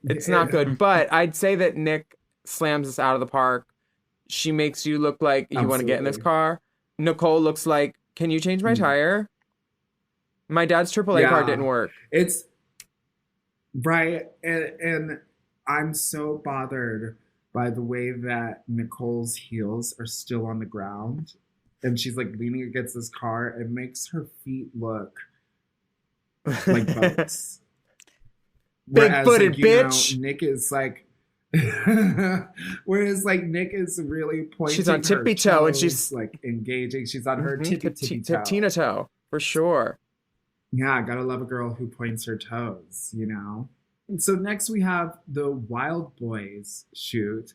It's not good. But I'd say that Nick slams us out of the park. She makes you look like you want to get in this car. Nicole looks like, can you change my tire? My dad's AAA car didn't work. It's right. And I'm so bothered by the way that Nicole's heels are still on the ground. And she's like leaning against this car. It makes her feet look like boats. Big-footed bitch. Nick is like, whereas like Nick is really pointing. She's on tippy toe and she's like engaging. She's on her tippy toe. Tina toe for sure. Yeah, gotta love a girl who points her toes, you know? And so next we have the Wild Boys shoot.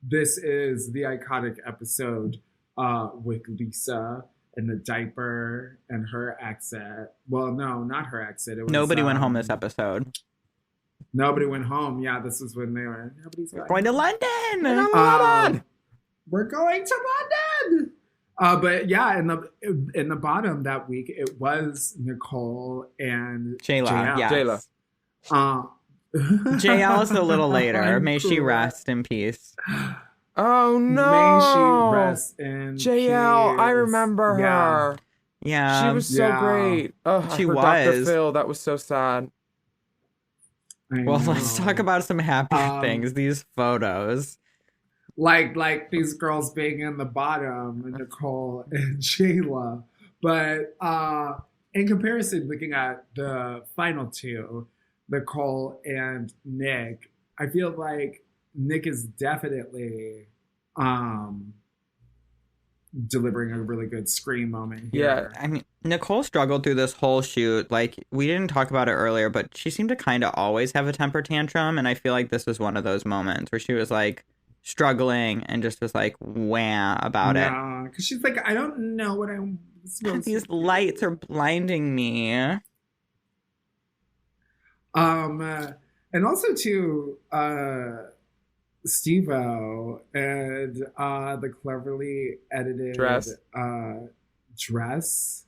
This is the iconic episode with Lisa and the diaper and her exit. Well, no, not her exit. It was, Nobody went home this episode. Nobody went home. Yeah, this is when they were. Nobody's Going to London. We're going to London. But yeah, in the bottom that week, it was Nicole and Jayla. JL. Yes. Jayla. JL is a little later. May she rest in peace. Oh no! May she rest in JL, I peace. remember her. Yeah. She was so great. Oh, She her was. Dr. Phil, that was so sad. Well, let's talk about some happier things. These photos. Like these girls being in the bottom, Nicole and Jayla. But in comparison, looking at the final two, Nicole and Nick, I feel like Nick is definitely delivering a really good scream moment here. I mean, Nicole struggled through this whole shoot. Like, we didn't talk about it earlier, but she seemed to kind of always have a temper tantrum. And I feel like this was one of those moments where she was like struggling and just was like, wham about it. Yeah, because she's like, I don't know what I'm supposed to These do. lights are blinding me. And also too, Steve-O and the cleverly edited Dress. Dress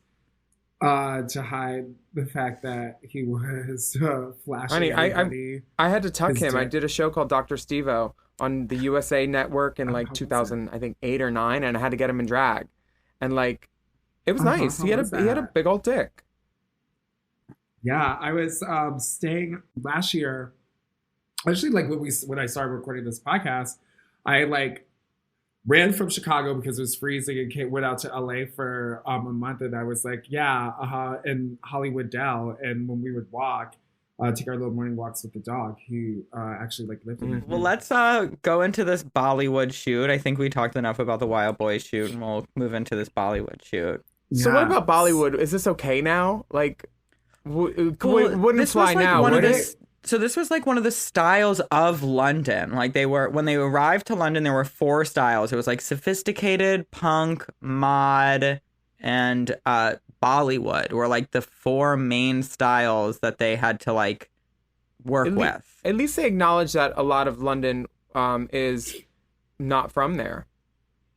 to hide the fact that he was flashing Honey, everybody. I had to tuck his him. I dick. did a show called Dr. Steve-O on the USA Network in like 2000, I think 8 or 9, and I had to get him in drag, and like it was nice. How He had was a that? big old dick. Yeah, I was staying last year. Actually, like when I started recording this podcast, I like ran from Chicago because it was freezing and went out to LA for a month, and I was like, in Hollywood Dell, and when we would walk, take our little morning walks with the dog, he actually like lived in it. Well, let's go into this Bollywood shoot. I think we talked enough about the Wild Boys shoot, and we'll move into this Bollywood shoot. So what about Bollywood? Is this okay now? Like, wouldn't it this fly was, like, now, one of would the it? So this was like one of the styles of London. Like when they arrived to London, there were 4 styles. It was like sophisticated, punk, mod, and Bollywood were like the 4 main styles that they had to like work with. At least they acknowledge that a lot of London is not from there.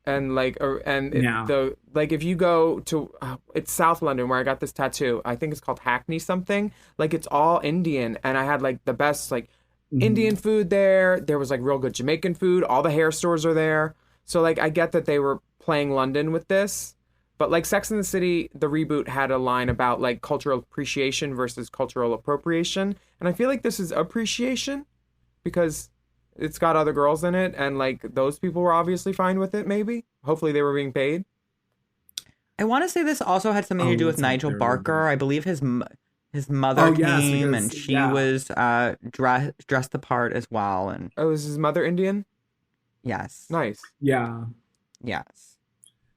And like, if you go to, it's South London where I got this tattoo. I think it's called Hackney something. Like it's all Indian, and I had like the best like Indian food there. There was like real good Jamaican food. All the hair stores are there. So like, I get that they were playing London with this, but like Sex and the City, the reboot had a line about like cultural appreciation versus cultural appropriation, and I feel like this is appreciation because it's got other girls in it, and like those people were obviously fine with it. Maybe, hopefully, they were being paid. I want to say this also had something to do with Nigel Barker. I believe his mother came, and she was dressed the part as well. And is his mother Indian? Yes. Nice. Yeah. Yes.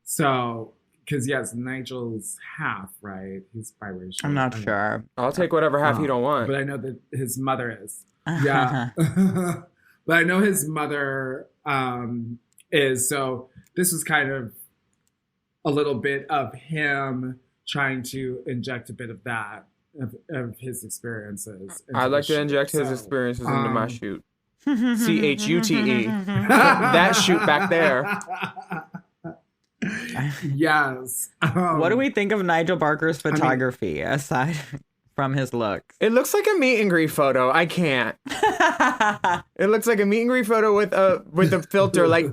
So, because Nigel's half, right? He's biracial. I'm not sure. I'll take whatever half you don't want. But I know that his mother is. Yeah. But I know his mother is. So this was kind of a little bit of him trying to inject a bit of that, of his experiences. I'd like to inject his experiences into my shoot. CHUTE. That shoot back there. Yes. What do we think of Nigel Barker's photography aside from his looks? It looks like a meet and greet photo. I can't. It looks like a meet and greet photo with a filter. Like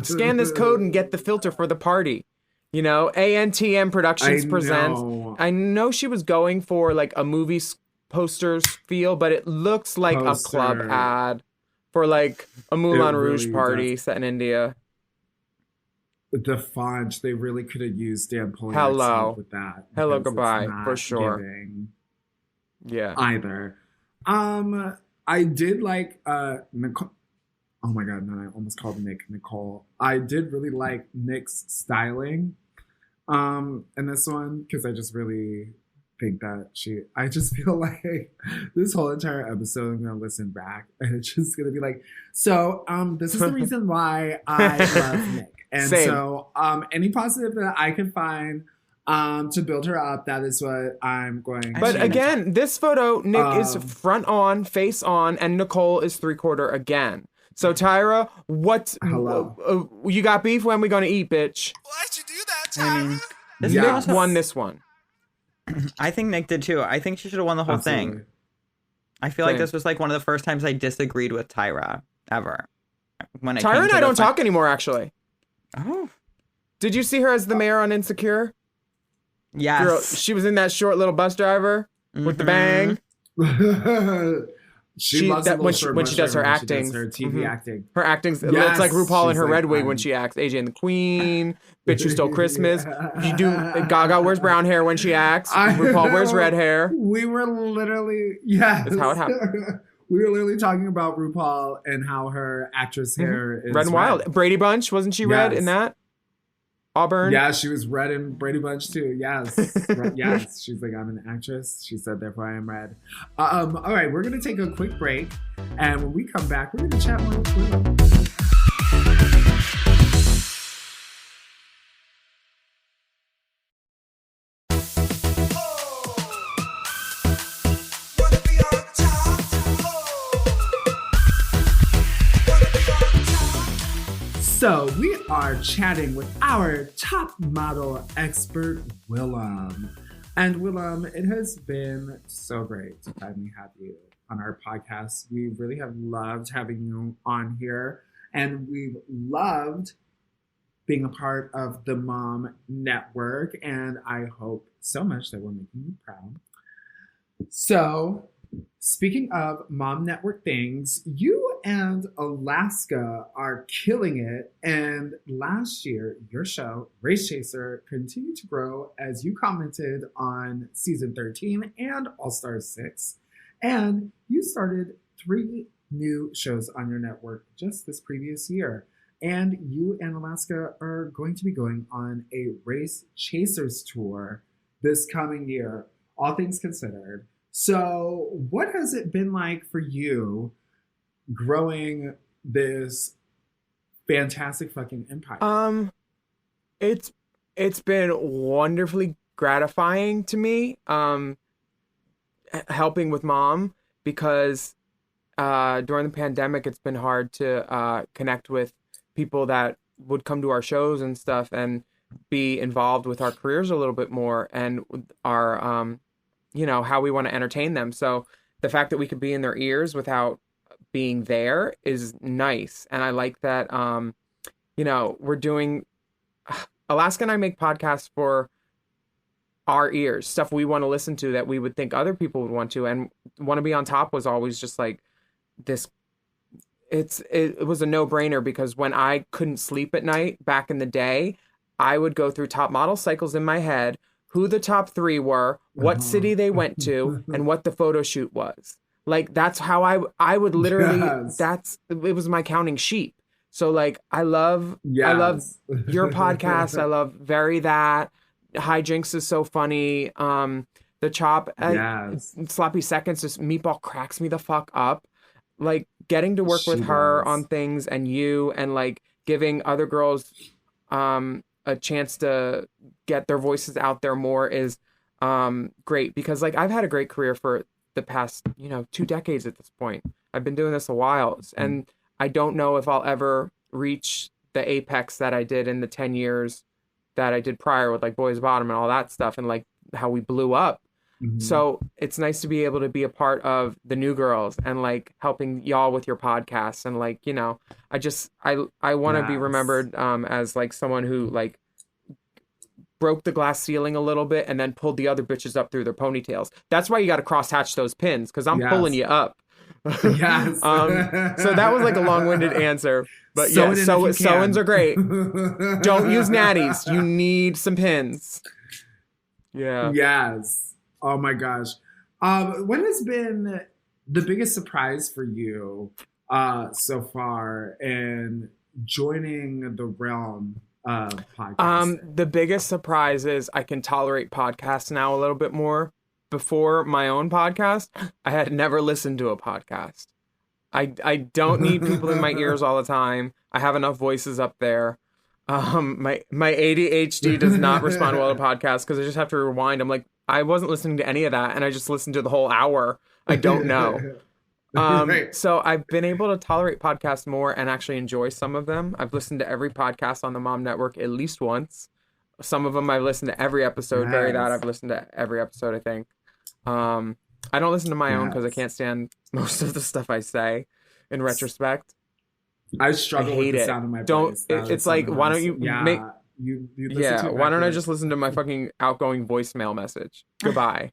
scan this code and get the filter for the party. You know, ANTM Productions presents. I know she was going for like a movie posters feel, but it looks like a club ad for like a Moulin Rouge party set in India. The font, they really could have used Dan Pollard Hello with that. Hello, because goodbye, it's not for sure. giving Yeah. Either. I did like Nicole. Oh my god, no, I almost called Nick Nicole. I did really like Nick's styling in this one because I just really think that I just feel like this whole entire episode, I'm going to listen back and it's just going to be like, so this is the reason why I love Nick. And Same. so any positive that I can find to build her up, that is what I'm going But to. again, this photo, Nick is front on, face on, and Nicole is 3/4 again. So Tyra, Hello. You got beef? When we gonna eat, bitch? Why'd you do that, Tyra? This Yeah. is Nick won this one. I think Nick did too. I think she should have won the whole Absolutely. thing. I feel like Same. this was like one of the first times I disagreed with Tyra ever. When it Tyra came and to I the don't talk anymore, actually. Oh, Did you see her as the mayor on Insecure? yes. Girl, she was in that short little bus driver with the bang. She loves a little when short she bus does her driver when acting. she does her TV Mhm. acting. Her acting's Yes, it's like RuPaul in she's her like, red wig when I'm- she acts AJ and the Queen, Bitch Who Stole Christmas. You do Gaga wears brown hair when she acts. RuPaul wears red hair. We were literally, yes. That's how it happened. We were literally talking about RuPaul and how her actress hair is Red and Wild. Brady Bunch, wasn't she red in Yes. that? Auburn. Yeah, she was red in Brady Bunch too. Yes. Yes. She's like, I'm an actress. She said, therefore I am red. All right, we're gonna take a quick break. And when we come back, we're gonna chat more with Willow. So we are chatting with our top model expert, Willem. And Willem, it has been so great to finally have you on our podcast. We really have loved having you on here, and we've loved being a part of the Mom Network, and I hope so much that we're making you proud. So, speaking of Mom Network things, you and Alaska are killing it. And last year, your show, Race Chaser, continued to grow as you commented on season 13 and All Stars 6. And you started 3 new shows on your network just this previous year. And you and Alaska are going to be going on a Race Chasers tour this coming year, all things considered. So what has it been like for you growing this fantastic fucking empire? It's been wonderfully gratifying to me, helping with Mom, because during the pandemic, it's been hard to connect with people that would come to our shows and stuff and be involved with our careers a little bit more and our, how we want to entertain them. So the fact that we could be in their ears without being there is nice. And I like that, we're doing, Alaska and I make podcasts for our ears, stuff we want to listen to that we would think other people would want to. And Want to Be on Top was always just like this. It was a no-brainer, because when I couldn't sleep at night back in the day, I would go through top model cycles in my head, who the top 3 were, what city they went to, and what the photo shoot was. Like, that's how I would literally, Yes. it was my counting sheep. So like, I love your podcast. I love Very That. Hijinks is so funny. The Chop, Yes. Sloppy Seconds, just Meatball cracks me the fuck up. Like, getting to work with She her does. on things, and you, and like giving other girls a chance to get their voices out there more is great, because like I've had a great career for the past 2 decades at this point. I've been doing this a while, and I don't know if I'll ever reach the apex that I did in the 10 years that I did prior with like Boys Bottom and all that stuff, and like how we blew up. So it's nice to be able to be a part of the New Girls and like helping y'all with your podcasts. And like, I want to be remembered as like someone who like broke the glass ceiling a little bit and then pulled the other bitches up through their ponytails. That's why you got to cross hatch those pins, because I'm pulling you up. Yes. So that was like a long-winded answer, but Sew it in if you sew-ins can. are great. Don't use natties. You need some pins. Yeah. Yes. Oh my gosh. What has been the biggest surprise for you so far in joining the realm of podcasting? The biggest surprise is I can tolerate podcasts now a little bit more. before my own podcast, I had never listened to a podcast. I don't need people in my ears all the time. I have enough voices up there. My ADHD does not respond well to podcasts because I just have to rewind. I'm like, I wasn't listening to any of that, and I just listened to the whole hour. I don't know. Right. So I've been able to tolerate podcasts more and actually enjoy some of them. I've listened to every podcast on the Mom Network at least once. Some of them I've listened to every episode. Nice. Bury that. I've listened to every episode, I think. I don't listen to my own because I can't stand most of the stuff I say in retrospect. I struggle with the sound of my voice. It's like, why don't you make... You listen to it why don't I backwards. just listen to my fucking outgoing voicemail message? Goodbye.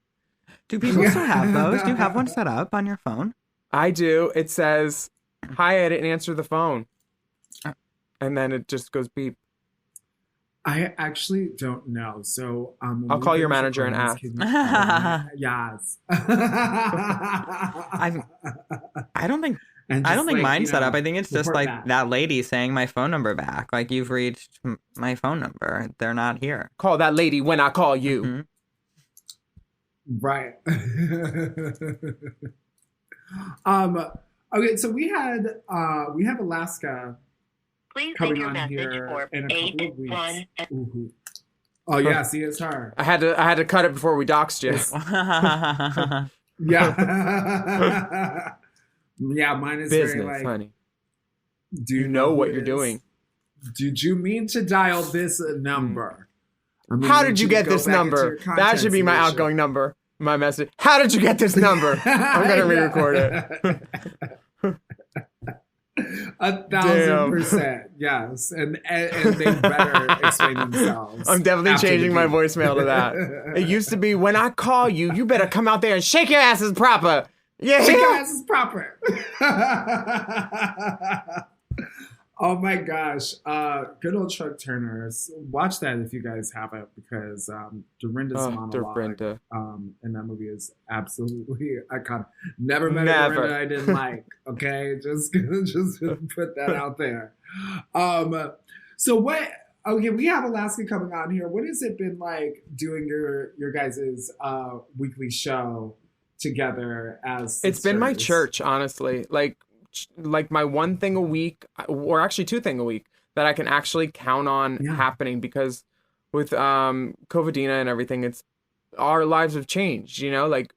Do people still have those? Do you have one set up on your phone? I do. It says, hi, I didn't answer the phone. And then it just goes beep. I actually don't know. So I'll call your manager and ask. Yes. I don't think And I just, don't think like, mine's set up. I think it's just report like back. that lady saying my phone number back. Like, you've reached my phone number. They're not here. Call that lady when I call you. Mm-hmm. Right. Okay, so we have Alaska Please coming leave your on message here for in a couple of 81. weeks. Ooh. Oh yeah, see, it's her. I had to cut it before we doxed you. Yeah. Yeah, mine is Business, very like, honey. do You know who what it you're is? doing. Did you mean to dial this number? I'm gonna How need did you to get go this back into number? your That contacts should be my and make sure. outgoing number. My message. How did you get this number? I'm gonna re-record it. 1,000%, yes, and they better explain themselves. I'm definitely after the changing my beep. voicemail to that. It used to be, when I call you, you better come out there and shake your asses proper. Yeah. Shake your asses proper. Oh my gosh. Good old Chuck Turner. Watch that if you guys haven't, because Dorinda's monologue Dorinda. in that movie is absolutely iconic. Never met a Never. Dorinda I didn't like. Okay, just put that out there. So what? Okay, we have Alaska coming on here. What has it been like doing your guys' weekly show together as It's been my sisters? church, honestly. Like my one thing a week, or actually two thing a week, that I can actually count on happening, because with COVIDina and everything, it's our lives have changed, you know, like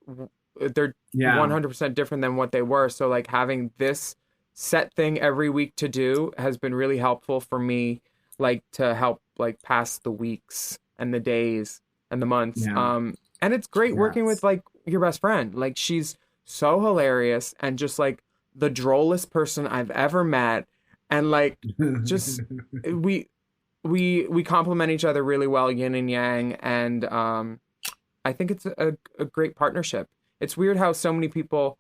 they're 100% different than what they were. So like having this set thing every week to do has been really helpful for me, like to help like pass the weeks and the days and the months. And it's great working with like your best friend. Like, she's so hilarious and just like the drollest person I've ever met, and like just we complement each other really well, yin and yang, and I think it's a great partnership. It's weird how so many people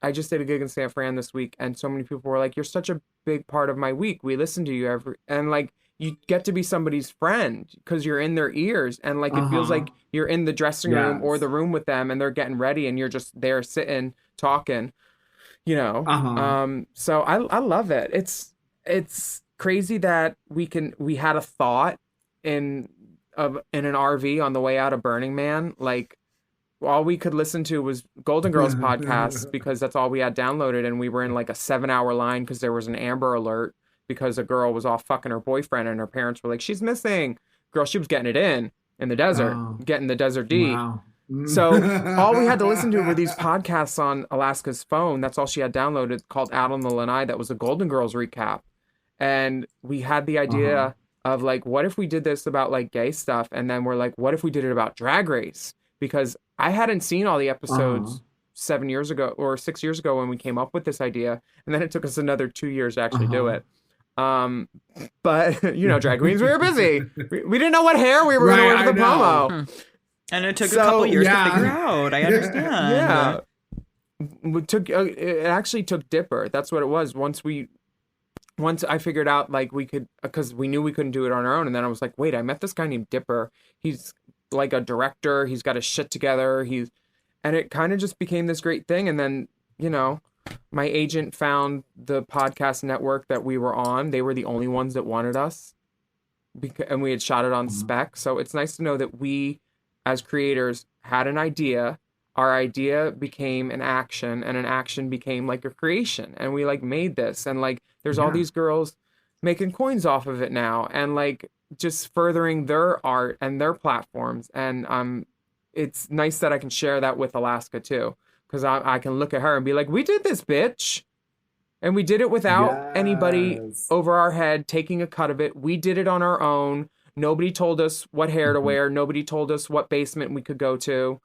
I just did a gig in San Fran this week, and so many people were like, you're such a big part of my week, we listen to you and like you get to be somebody's friend because you're in their ears, and like it feels like you're in the dressing room or the room with them, and they're getting ready and you're just there sitting talking, you know. So I love it. It's crazy that we had a thought in an RV on the way out of Burning Man. Like, all we could listen to was Golden Girls podcast because that's all we had downloaded, and we were in like a 7-hour line because there was an Amber Alert because a girl was off fucking her boyfriend, and her parents were like, she's missing. Girl, she was getting it in the desert, getting the desert D. Wow. So all we had to listen to were these podcasts on Alaska's phone. That's all she had downloaded, called Out on the Lanai. That was a Golden Girls recap. And we had the idea of like, what if we did this about like gay stuff? And then we're like, what if we did it about Drag Race? Because I hadn't seen all the episodes 7 years ago or 6 years ago when we came up with this idea. And then it took us another 2 years to actually do it. But you know, drag queens, we were busy. We didn't know what hair we were going to wear for the promo. And it took a couple years to figure out. I understand. It actually took Dipper. That's what it was. Once I figured out like we could, because we knew we couldn't do it on our own. And then I was like, wait, I met this guy named Dipper. He's like a director. He's got his shit together. And it kind of just became this great thing. And then, you know, my agent found the podcast network that we were on. They were the only ones that wanted us, and we had shot it on spec. So it's nice to know that we as creators had an idea. Our idea became an action, and an action became like a creation, and we like made this, and like there's all these girls making coins off of it now, and like just furthering their art and their platforms. And it's nice that I can share that with Alaska too, because I can look at her and be like, we did this, bitch. And we did it without anybody over our head taking a cut of it. We did it on our own. Nobody told us what hair to wear. Nobody told us what basement we could go to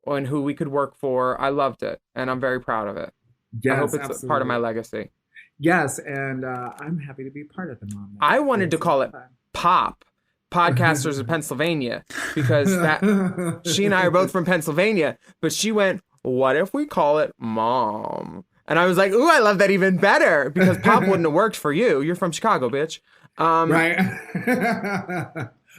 and who we could work for. I loved it, and I'm very proud of it. Yes, I hope it's absolutely. part of my legacy. Yes, and I'm happy to be part of the Mom. I wanted to call it POP, Podcasters of Pennsylvania, because that she and I are both from Pennsylvania, but she went, what if we call it Mom? And I was like, ooh, I love that even better, because Pop wouldn't have worked for you. You're from Chicago, bitch. Right.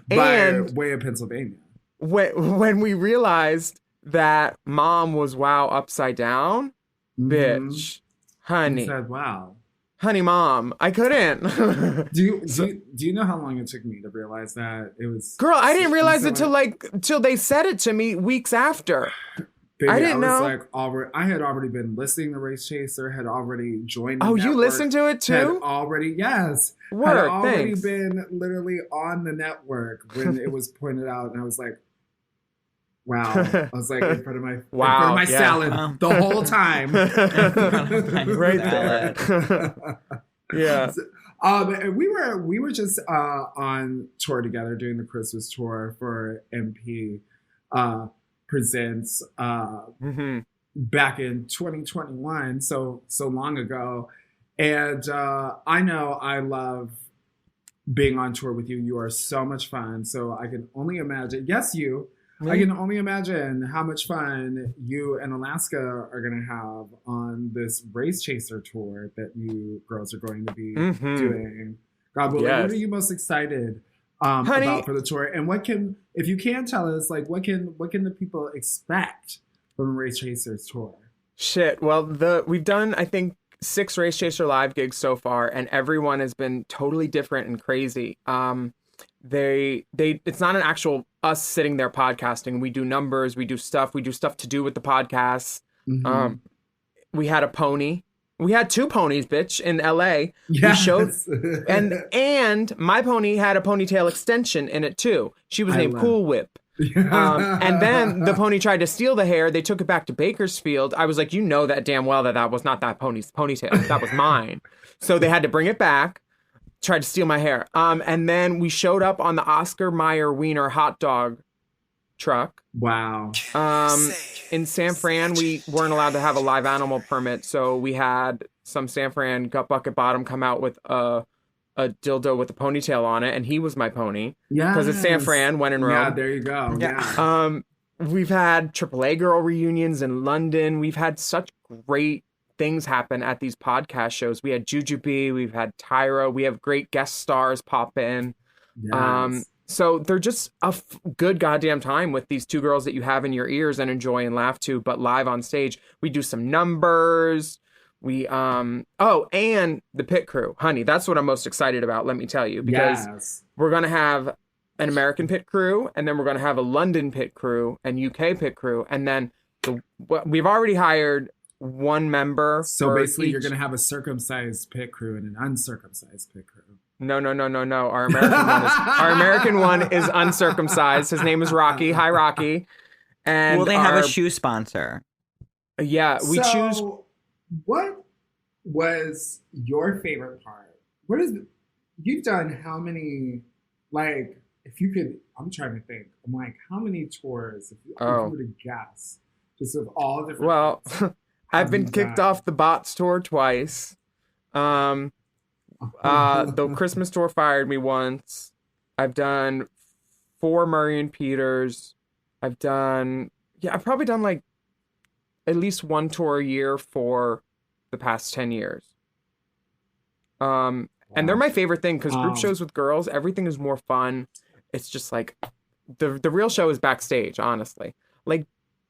And way of Pennsylvania. When we realized that Mom was wow upside down, bitch, honey. You said wow. Honey, Mom, I couldn't. Do you know how long it took me to realize that it was? Girl, I didn't realize it till they said it to me weeks after. Baby, I didn't know. I had already been listening to Race Chaser, had already joined the network. you listened to it too? Had already thanks. been literally on the network when it was pointed out, and I was like, wow. I was like in front of my salad the whole time. Right there. Yeah. And we were just on tour together doing the Christmas tour for MP Presents back in 2021, so long ago. And I know I love being on tour with you. You are so much fun. So I can only imagine. Yes, you. I can only imagine how much fun you and Alaska are going to have on this Race Chaser tour that you girls are going to be doing. God willing, what are you most excited about for the tour? And if you can tell us, like, what can the people expect from Race Chaser's tour? Shit. Well, we've done, I think, 6 Race Chaser live gigs so far, and everyone has been totally different and crazy. It's not an actual us sitting there podcasting. We do numbers, we do stuff to do with the podcasts. We had a pony. We had 2 ponies, bitch, in LA. Yes. We showed, and my pony had a ponytail extension in it too. She was named Cool Whip. And then the pony tried to steal the hair. They took it back to Bakersfield. I was like, you know that damn well that was not that pony's ponytail. That was mine. So they had to bring it back. Tried to steal my hair. And then we showed up on the Oscar Mayer Wiener hot dog truck. Wow. In San Fran, we weren't allowed to have a live animal permit, so we had some San Fran gut bucket bottom come out with a dildo with a ponytail on it, and he was my pony. Yeah. Because it's San Fran, when in Rome. Yeah, there you go. Yeah. We've had AAA girl reunions in London. We've had such great things happen at these podcast shows. We had Jujubee, we've had Tyra, we have great guest stars pop in. Yes. So they're just a good goddamn time with these 2 girls that you have in your ears and enjoy and laugh to, but live on stage. We do some numbers. We and the pit crew, honey, that's what I'm most excited about, let me tell you, because we're gonna have an American pit crew, and then we're gonna have a London pit crew and UK pit crew, and then we've already hired 1 member. So basically, you're gonna have a circumcised pit crew and an uncircumcised pit crew. No. Our American one is uncircumcised. His name is Rocky. Hi, Rocky. And will they have a shoe sponsor? Yeah, we choose. What was your favorite part? You've done how many? Like, if you could, I'm trying to think. I'm like, how many tours? If you were to guess, just of all different. Well, I've been kicked off the Bots tour twice. The Christmas tour fired me once. I've done 4 Murray and Peters. I've probably done like at least 1 tour a year for the past 10 years. And they're my favorite thing, because group shows with girls, everything is more fun. It's just like the real show is backstage, honestly. Like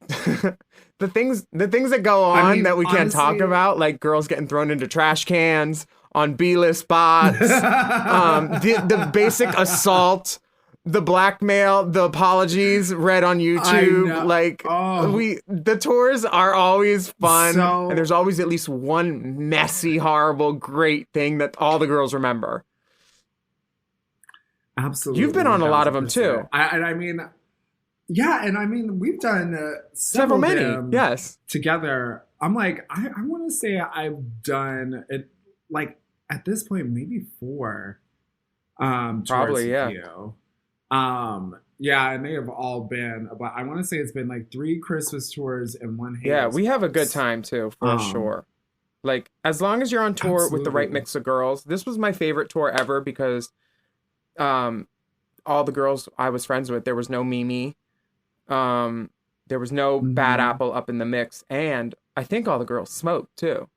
the things that go on that we can't talk about, like girls getting thrown into trash cans on B-list spots, the basic assault the blackmail, the apologies read on YouTube. Like the tours are always fun, and there's always at least one messy, horrible, great thing that all the girls remember. Absolutely. You've been on a lot of them 1,000%. too. I mean, yeah, and I mean, we've done several of many, them yes, together. I'm like, I want to say I've done it, like, at this point, maybe 4 probably, yeah. Yeah, and they have all been about, I want to say it's been like 3 Christmas tours and 1 Hades. Yeah, we have a good time too, for sure. Like, as long as you're on tour with the right mix of girls. This was my favorite tour ever because all the girls I was friends with, there was no Mimi. There was no bad apple up in the mix. And I think all the girls smoked too.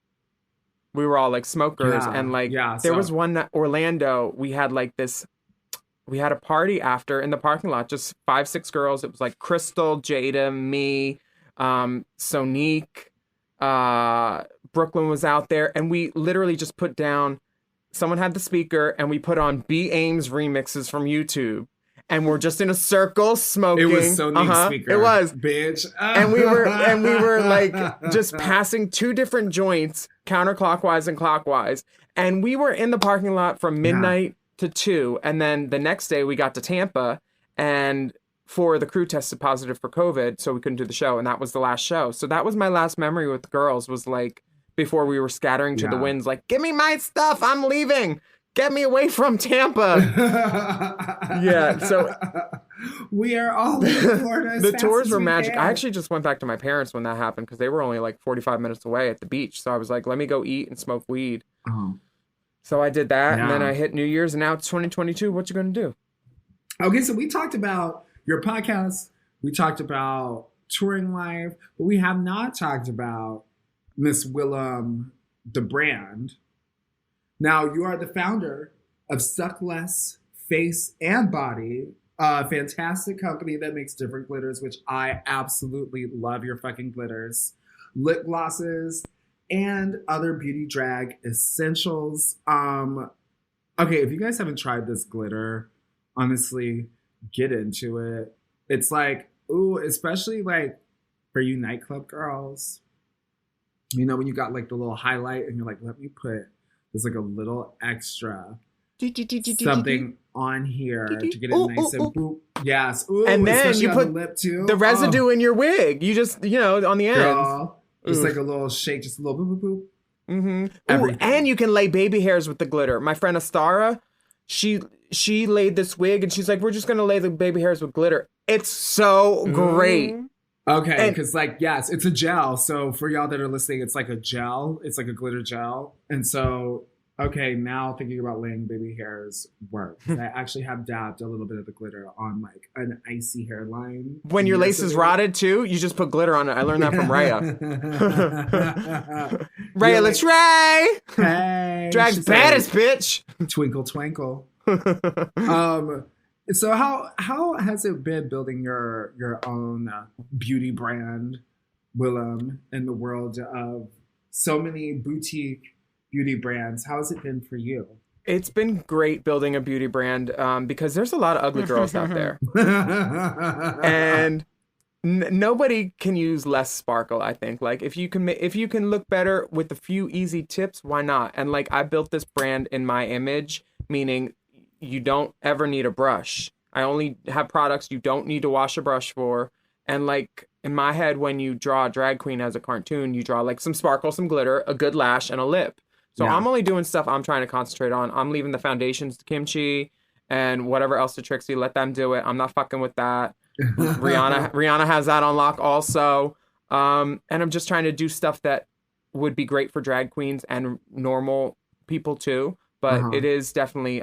We were all like smokers. And like, there was one that Orlando, we had a party after in the parking lot, just 5-6 girls. It was like Crystal, Jada, me, Sonique, Brooklyn was out there. And we literally just put down, someone had the speaker and we put on B. Ames remixes from YouTube. And we're just in a circle smoking. It was Sonique's speaker. It was, bitch. and we were like just passing 2 different joints counterclockwise and clockwise. And we were in the parking lot from midnight to 2. And then the next day we got to Tampa and 4 of the crew tested positive for COVID. So we couldn't do the show. And that was the last show. So that was my last memory with the girls, was like before we were scattering to the winds, like, give me my stuff. I'm leaving. Get me away from Tampa. Yeah, so we are all in Florida. The tours were magic. I actually just went back to my parents when that happened because they were only like 45 minutes away at the beach. So I was like, let me go eat and smoke weed. So I did that, and then I hit New Year's, and now it's 2022. What you gonna do? Okay, so we talked about your podcast. We talked about touring life, but we have not talked about Miss Willam, the brand. Now, you are the founder of Suck Less Face and Body, a fantastic company that makes different glitters, which I absolutely love your fucking glitters, lip glosses, and other beauty drag essentials. Okay, if you guys haven't tried this glitter, honestly, get into it. It's like, ooh, especially like for you nightclub girls, you know, when you got like the little highlight and you're like, let me put, there's like a little extra something on here to get it nice and boop. Yes. Ooh, and then you put the lip too. The residue in your wig. You just, you know, on the ends. Just like a little shake, just a little boop, boop, boop. Ooh, and you can lay baby hairs with the glitter. My friend Astara, she laid this wig and she's like, we're just going to lay the baby hairs with glitter. It's so great. Okay, because like, yes, it's a gel. So for y'all that are listening, it's like a gel. It's like a glitter gel. And so, okay, now thinking about laying baby hairs works. I actually have dabbed a little bit of the glitter on like an icy hairline. When your lace is rotted too, you just put glitter on it. I learned that from Raya. Raya, let's Ray! Hey! Drag's baddest bitch! Twinkle, twinkle. So how has it been building your own beauty brand, Willam, in the world of so many boutique beauty brands? How has it been for you? It's been great building a beauty brand because there's a lot of ugly girls out there. And nobody can use less sparkle, I think. Like if you can look better with a few easy tips, why not? And like I built this brand in my image, meaning you don't ever need a brush. I only have products you don't need to wash a brush for. And like in my head, when you draw a drag queen as a cartoon, you draw like some sparkle, some glitter, a good lash, and a lip. So I'm only doing stuff I'm trying to concentrate on. I'm leaving the foundations to Kimchi and whatever else to Trixie. Let them do it. I'm not fucking with that. Rihanna has that on lock also. And I'm just trying to do stuff that would be great for drag queens and normal people too. But it is definitely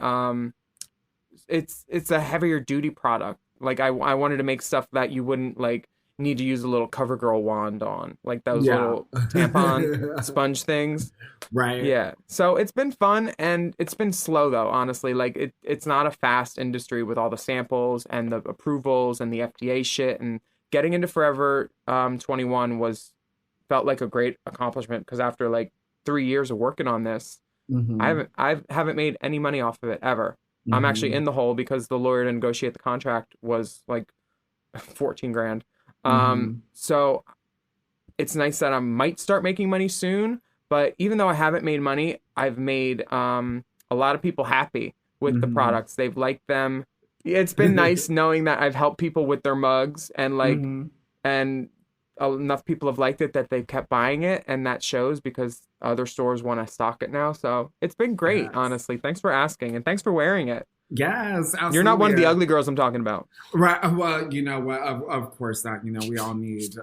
it's a heavier duty product. Like I wanted to make stuff that you wouldn't like need to use a little CoverGirl wand on, like those little tampon sponge things. Right. Yeah. So it's been fun and it's been slow though, honestly. Like it's not a fast industry with all the samples and the approvals and the FDA shit, and getting into Forever 21 felt like a great accomplishment because after like 3 years of working on this, I haven't made any money off of it ever. I'm actually in the hole because the lawyer to negotiate the contract was like 14 grand. So it's nice that I might start making money soon. But even though I haven't made money, I've made a lot of people happy with the products. They've liked them. It's been nice knowing that I've helped people with their mugs and like, and enough people have liked it that they've kept buying it, and that shows because other stores want to stock it now. So it's been great, honestly. Thanks for asking, and thanks for wearing it. Yes, absolutely. You're not one of the ugly girls I'm talking about. Right. Well, you know what? Of course not. You know, we all need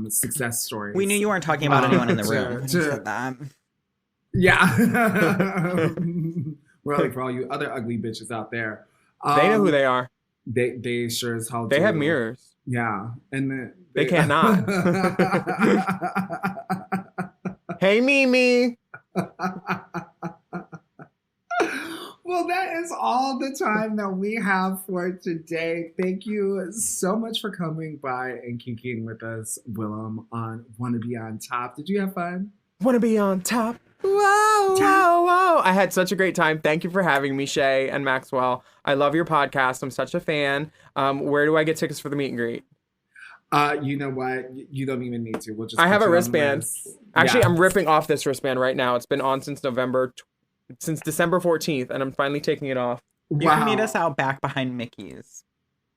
success stories. We knew you weren't talking about anyone in the room. when you said that. Yeah. We're like, for all you other ugly bitches out there. They know who they are. They sure as hell They do. have mirrors. Yeah. And they cannot. Hey, Mimi. Well, that is all the time that we have for today. Thank you so much for coming by and kicking with us, Willem, on Wanna Be on Top. Did you have fun? Wanna be on top. Whoa, whoa, whoa. I had such a great time. Thank you for having me, Shay and Maxwell. I love your podcast. I'm such a fan. Where do I get tickets for the meet and greet? You know what? You don't even need to. We'll just. I have put a you on the wristband. list. Actually, Yeah. I'm ripping off this wristband right now. It's been on since December 14th, and I'm finally taking it off. You can meet us out back behind Mickey's.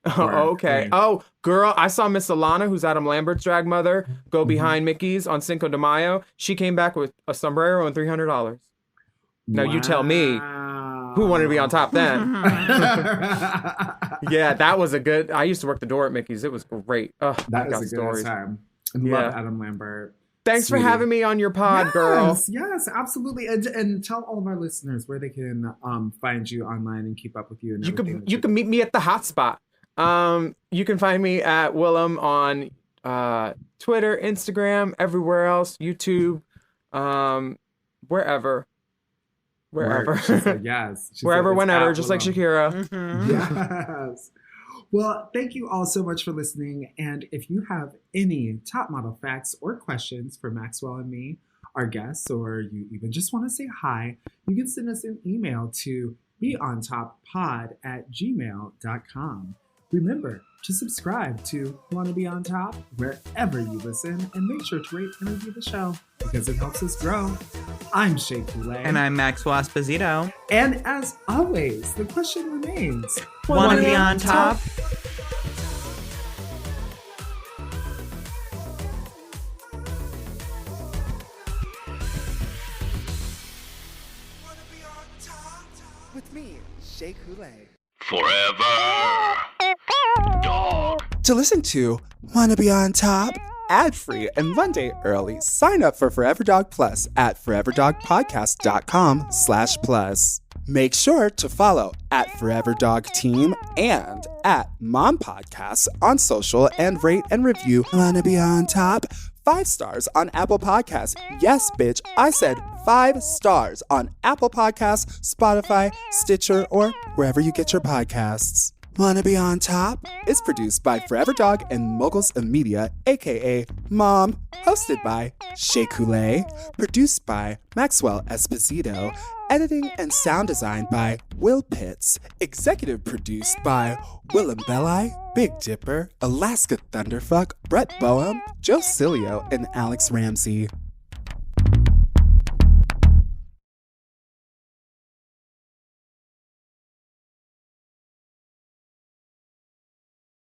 Oh, okay. Oh, girl, I saw Miss Alana, who's Adam Lambert's drag mother, go behind Mickey's on Cinco de Mayo. She came back with a sombrero and $300. Now you tell me who wanted to be on top then. Yeah, that was a good. I used to work the door at Mickey's. It was great. Oh, That I got is a stories. good time. I love Adam Lambert. Thanks Sweetie. for having me on your pod, girl. Yes, absolutely. And tell all of our listeners where they can find you online and keep up with you. And You everything can meet me at the hotspot. You can find me at Willem on Twitter, Instagram, everywhere else, YouTube, wherever. She said yes. She Wherever, said it's whenever, at just like Willem. Shakira. Yes. Well, thank you all so much for listening. And if you have any top model facts or questions for Maxwell and me, our guests, or you even just want to say hi, you can send us an email to beontoppod@gmail.com. Remember to subscribe to Wanna Be on Top wherever you listen, and make sure to rate and review the show because it helps us grow. I'm Shay Koulé. And I'm Maxwell Esposito. And as always, the question remains: Wanna be on top? With me, Shay Koulé. Forever. Dog. To listen to Wanna Be on Top ad-free and 1 day early, sign up for Forever Dog Plus at foreverdogpodcast.com/plus. Make sure to follow at Forever Dog Team and at Mom Podcasts on social, and rate and review Wanna Be on Top 5 stars on Apple Podcasts. Yes, bitch, I said 5 stars on Apple Podcasts, Spotify, Stitcher, or wherever you get your podcasts. Wanna Be on Top is produced by Forever Dog and Moguls of Media, aka Mom, hosted by Shay Koulé, produced by Maxwell Esposito, editing and sound design by Will Pitts, executive produced by Willem Belli, Big Dipper, Alaska Thunderfuck, Brett Boehm, Joe Cilio, and Alex Ramsey.